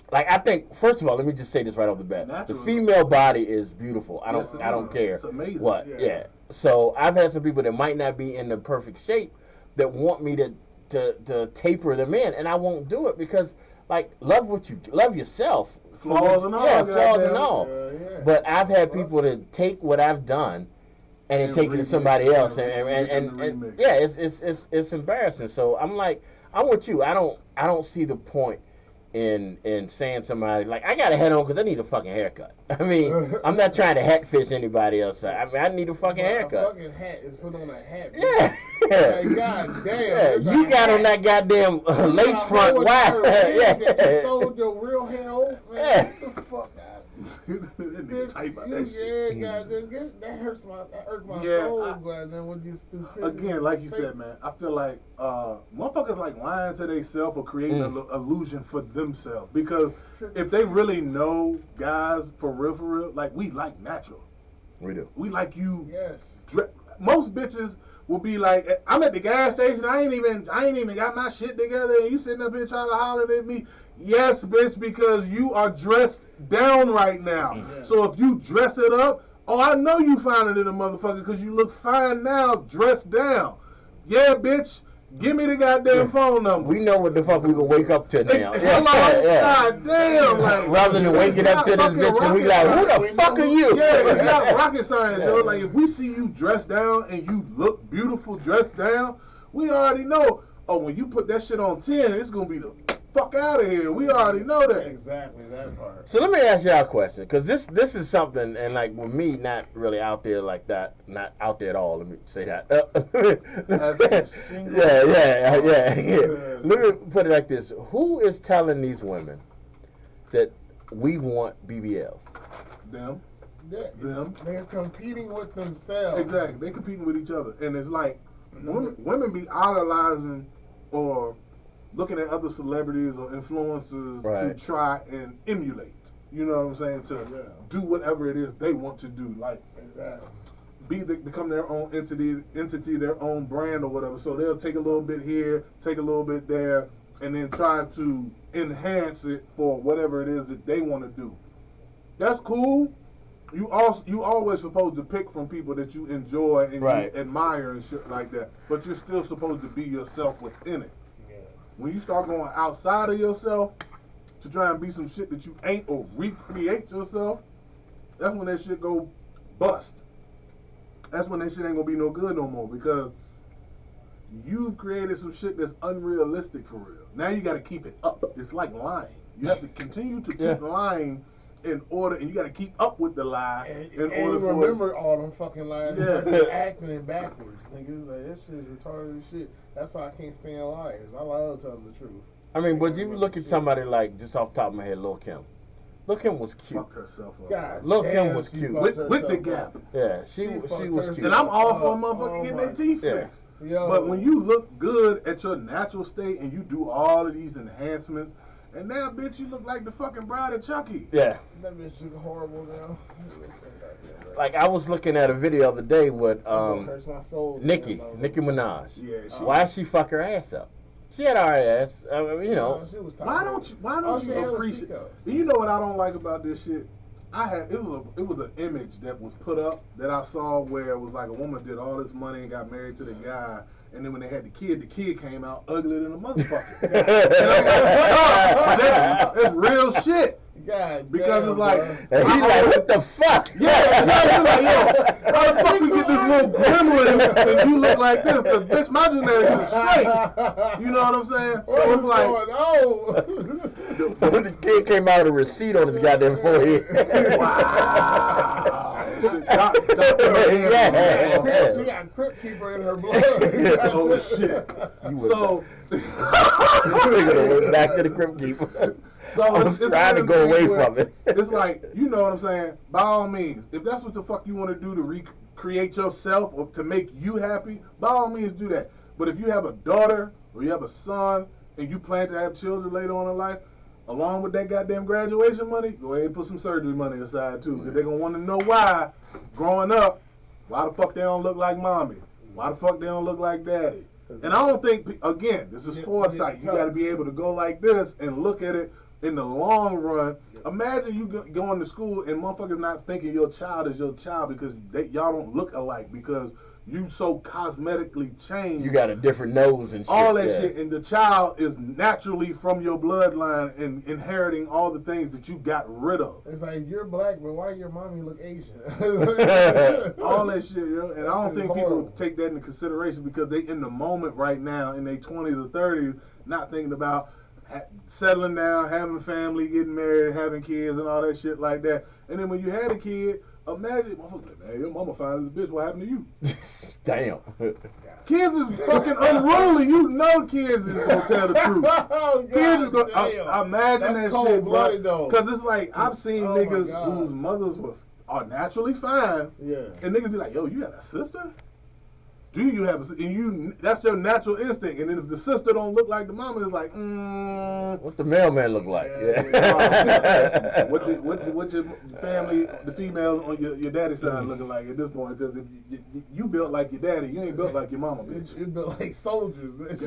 Like I think, first of all, let me just say this right off the bat: Natural. the female body is beautiful. I don't care It's amazing. what. Yeah. So I've had some people that might not be in the perfect shape that want me to taper them in, and I won't do it because like love yourself. Flaws and all. Yeah, flaws and goddamn. all. Yeah. But I've had people to take what I've done and then take it to somebody else, and yeah, it's embarrassing. So I'm like, I'm with you. I don't see the point in saying somebody like I got a head on because I need a fucking haircut. I mean, I'm not trying to hat fish anybody else. I mean, I need a fucking haircut. A fucking hat is put on a hat. Yeah. Like, God damn. Yeah. You got on that goddamn lace front. Wow. Yeah. You sold your real hair off, man. Yeah. Get the fuck out. That nigga tight about that shit. Yeah, goddamn. That hurts my Yeah, soul, but then with this stupid. Again, like you said, man, I feel like motherfuckers like lying to themselves or creating an illusion for themselves. Because if they really know guys for real, like we like natural. We do. We like you. Yes. Most bitches will be like, I'm at the gas station. I ain't even got my shit together, and you sitting up here trying to holler at me. Yes, bitch, because you are dressed down right now. Yeah. So if you dress it up, oh, I know you found it in a motherfucker because you look fine now, dressed down. Yeah, bitch, give me the goddamn phone number. We know what the fuck we gonna wake up to now. Hello, goddamn. Like, rather than waking up to this bitch and we like, who the fuck are you? Yeah, it's not rocket science, yo. Like, if we see you dressed down and you look beautiful dressed down, we already know, oh, when you put that shit on 10, it's gonna be the fuck out of here. We already know that. Exactly that part. So let me ask y'all a question, because this is something, and like with me, not really out there like that, not out there at all. Let me say that. Yeah. Let me put it like this: who is telling these women that we want BBLs? Them. They're competing with themselves. Exactly. They're competing with each other, and it's like women be idolizing or looking at other celebrities or influencers to try and emulate. You know what I'm saying? To do whatever it is they want to do. Like become their own entity, their own brand or whatever. So they'll take a little bit here, take a little bit there, and then try to enhance it for whatever it is that they want to do. That's cool. You always supposed to pick from people that you enjoy and you admire and shit like that. But you're still supposed to be yourself within it. When you start going outside of yourself to try and be some shit that you ain't or recreate yourself, that's when that shit go bust. That's when that shit ain't gonna be no good no more because you've created some shit that's unrealistic for real. Now you gotta keep it up. It's like lying. You have to continue to keep lying in order, and you got to keep up with the lie in order for remember all them fucking lies. Yeah. Acting backwards, nigga. Like, that shit is retarded as shit. That's why I can't stand liars. I love telling the truth. I mean, but you look at somebody like, just off the top of my head, Lil' Kim. Lil' Kim was cute. Fucked herself up. God, Lil' Kim was cute. With the gap. Yeah, she was cute. And I'm all for a motherfucker getting their teeth fixed. Yo. But when you look good at your natural state and you do all of these enhancements, and now, bitch, you look like the fucking bride of Chucky. Yeah. That bitch look horrible now. Like, I was looking at a video the other day with hurts my soul. Nicki Minaj. Yeah. Why she fuck her ass up? She had our ass. you know. She was Why don't you appreciate? You know what I don't like about this shit? It was an image that was put up that I saw where it was like a woman did all this money and got married to the guy, and then when they had the kid came out uglier than a motherfucker. And I'm like, that's real shit. God, because damn, it's like, and he like, what the fuck? Yeah, exactly. Like, yo, how the fuck you get this little gremlin and you look like this? Because bitch, my genetics is straight. You know what I'm saying? So it's like, the kid came out with a receipt on his goddamn forehead. Wow. She got a crypt keeper in her blood. Oh shit. So back to the crypt keeper. So I was trying to go away from it. It's like, you know what I'm saying? By all means, if that's what the fuck you want to do to recreate yourself or to make you happy, by all means do that. But if you have a daughter or you have a son and you plan to have children later on in life, along with that goddamn graduation money, go ahead and put some surgery money aside too. Because they're going to want to know why, growing up, why the fuck they don't look like mommy? Why the fuck they don't look like daddy? And I don't think, again, this is foresight. You got to be able to go like this and look at it in the long run. Imagine you going to school and motherfuckers not thinking your child is your child because y'all don't look alike because you so cosmetically changed. You got a different nose and shit. All that shit. And the child is naturally from your bloodline and inheriting all the things that you got rid of. It's like, you're black, but why your mommy look Asian? All that shit, yo. And I don't think people take that into consideration because they in the moment right now in their 20s or 30s not thinking about settling down, having a family, getting married, having kids and all that shit like that. And then when you had a kid, imagine, man, your mama fine as a bitch. What happened to you? Damn. Kids is fucking unruly. You know kids is gonna tell the truth. Oh, kids is gonna imagine that's that shit, bro. Because it's like I've seen niggas whose mothers are naturally fine. Yeah. And niggas be like, yo, you got a sister? Do you have that's your natural instinct. And then if the sister don't look like the mama, it's like, what the mailman look like? Yeah. What your family, the females on your daddy's side looking like at this point? Because if you built like your daddy, you ain't built like your mama, bitch. You built like soldiers, bitch.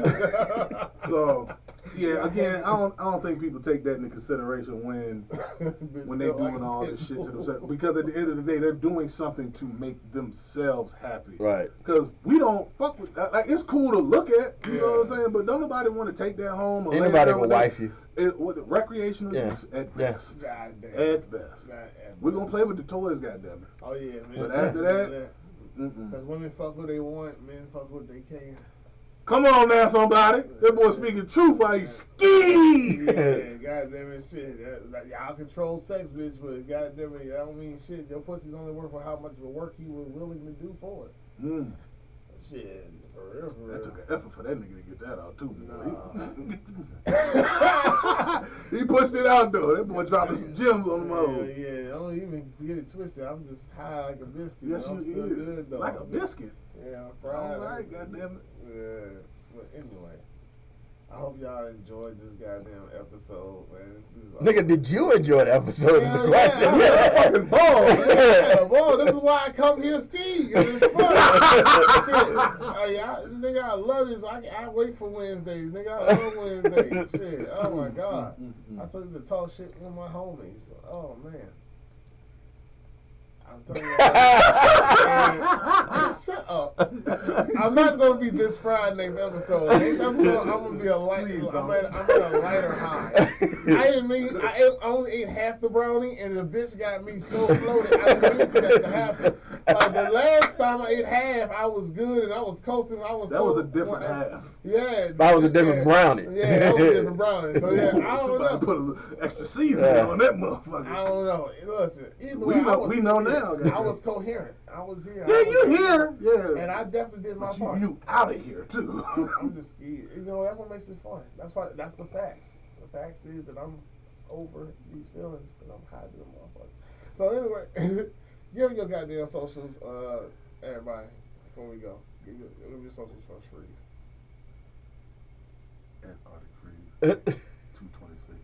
So, yeah, again, I don't think people take that into consideration when they're doing all this shit to themselves. Because at the end of the day, they're doing something to make themselves happy. Right. Because we don't fuck with that. Like, it's cool to look at, you know what I'm saying? But don't nobody want to take that home. Or ain't nobody gonna wife you. Recreational use at best. At best. We're going to play with the toys, goddammit. Oh, yeah, man. But after that, because women fuck what they want, men fuck what they can. Come on now, somebody. That boy speaking truth while he ski. Yeah, goddamn it, shit. Y'all control sex, bitch, but goddamn it, that don't mean shit. Your pussy's only worth for how much of work he was willing to do for it. Shit, for real, for real. That took an effort for that nigga to get that out, too. He pushed it out, though. That boy dropping some gems on the mode. Yeah, I don't even get it twisted. I'm just high like a biscuit. Yes, you still is. Good, though. Like a biscuit. Yeah, I'm fried. All right, goddamn it. Yeah, but anyway. I hope y'all enjoyed this goddamn episode, man. This is Nigga, did you enjoy the episode? Is the question. Yeah, fucking ball. Yeah, ball. This is why I come here ski. It's fun. Shit. Nigga, I love this. I wait for Wednesdays. Nigga, I love Wednesdays. Shit. Oh my God. I took to talk shit with my homies. Oh man. I'm telling you. Shut up. I'm not gonna be this fried next episode. Next episode, I'm gonna be a light. I'm at a lighter high. I only ate half the brownie, and the bitch got me so floated. I didn't mean for that to happen. Like the last time I ate half, I was good and I was coasting. That was a different half. Yeah, that was a different brownie. Yeah, that was a different brownie. So yeah, I don't know. Put a little extra seasoning on that motherfucker. I don't know. Listen, either we way, know now. Guys. I was coherent. I was here. Yeah, you here? Yeah. And I definitely did my part. You out of here too. I'm just scared. You know, that's what makes it fun. That's the facts. The facts is that I'm over these feelings and I'm hiding them motherfuckers. So anyway, give your goddamn socials, everybody, before we go. Give your socials first, Freeze. At Arctic Freeze 226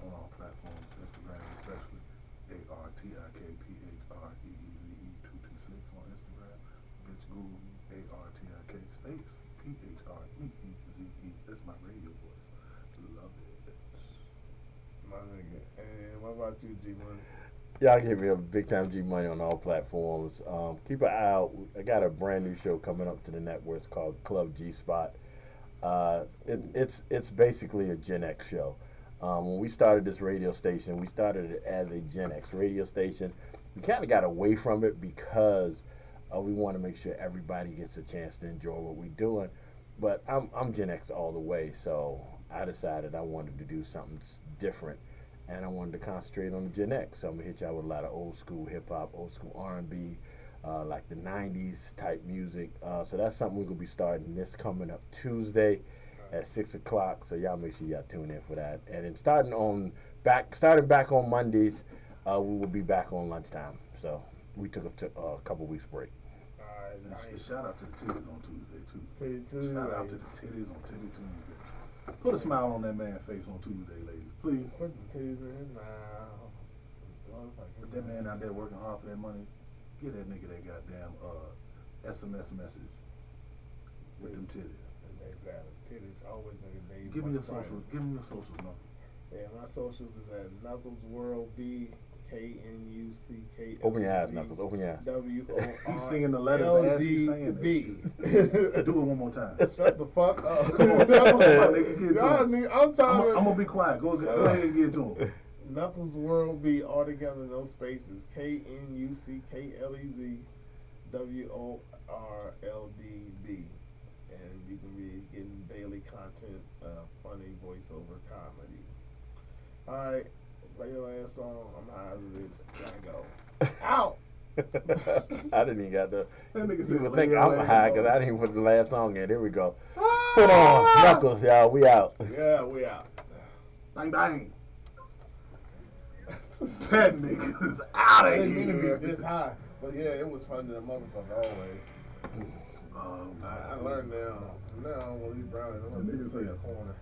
on all platforms, Instagram especially. ARTIKPHREEZE 226 on Instagram. Bitch Google ARTIK space PHREEZE. That's my radio voice. Love it. My nigga. And what about you, G Money? Y'all give me a big time G Money on all platforms. Keep an eye out. I got a brand new show coming up to the network. It's called Club G Spot. It's basically a Gen X show. When we started this radio station, we started it as a Gen X radio station. We kind of got away from it because we want to make sure everybody gets a chance to enjoy what we're doing. But I'm Gen X all the way, so I decided I wanted to do something different, and I wanted to concentrate on the Gen X. So I'm gonna hit y'all with a lot of old school hip hop, old school R&B, like the '90s type music. So that's something we're gonna be starting this coming up Tuesday at 6 o'clock. So y'all make sure y'all tune in for that. And then starting back on Mondays, we will be back on lunchtime. So we took a couple weeks break. Nice. Shout out to the titties on Tuesday too. Tuesday. Shout out to the titties on Titty Tuesday. Put a smile on that man's face on Tuesday, ladies, please. Put the titties in his mouth. Put that man out there working hard for that money. Get that nigga that goddamn SMS message with them titties. Exactly. Titties always nigga. Give me your socials. Give me your socials, no. Yeah, my socials is at Knuckles World B. KNUCKLZ. Open your eyes, Knuckles. Open your eyes. WOR. He's singing the letters as he's saying that shit. Do it one more time. Shut the fuck up. I'm gonna be quiet. Go ahead and get to him. Knuckles World B, all together, no spaces. KNUCKLEZ WORLDB. And you can be getting daily content, funny voiceover comedy. Alright. Play your last song. I'm high as a bitch. Gotta go. Out! I didn't even got the. That nigga You said, would think "Play I'm your high last because song." I didn't even put the last song in. There we go. Put on Knuckles, y'all. We out. Yeah, we out. Bang bang. That nigga's out I of didn't mean to here. be this high. But yeah, it was fun to the motherfucker always. I learned now. From now on, when these brownies, I'm going to be in a corner.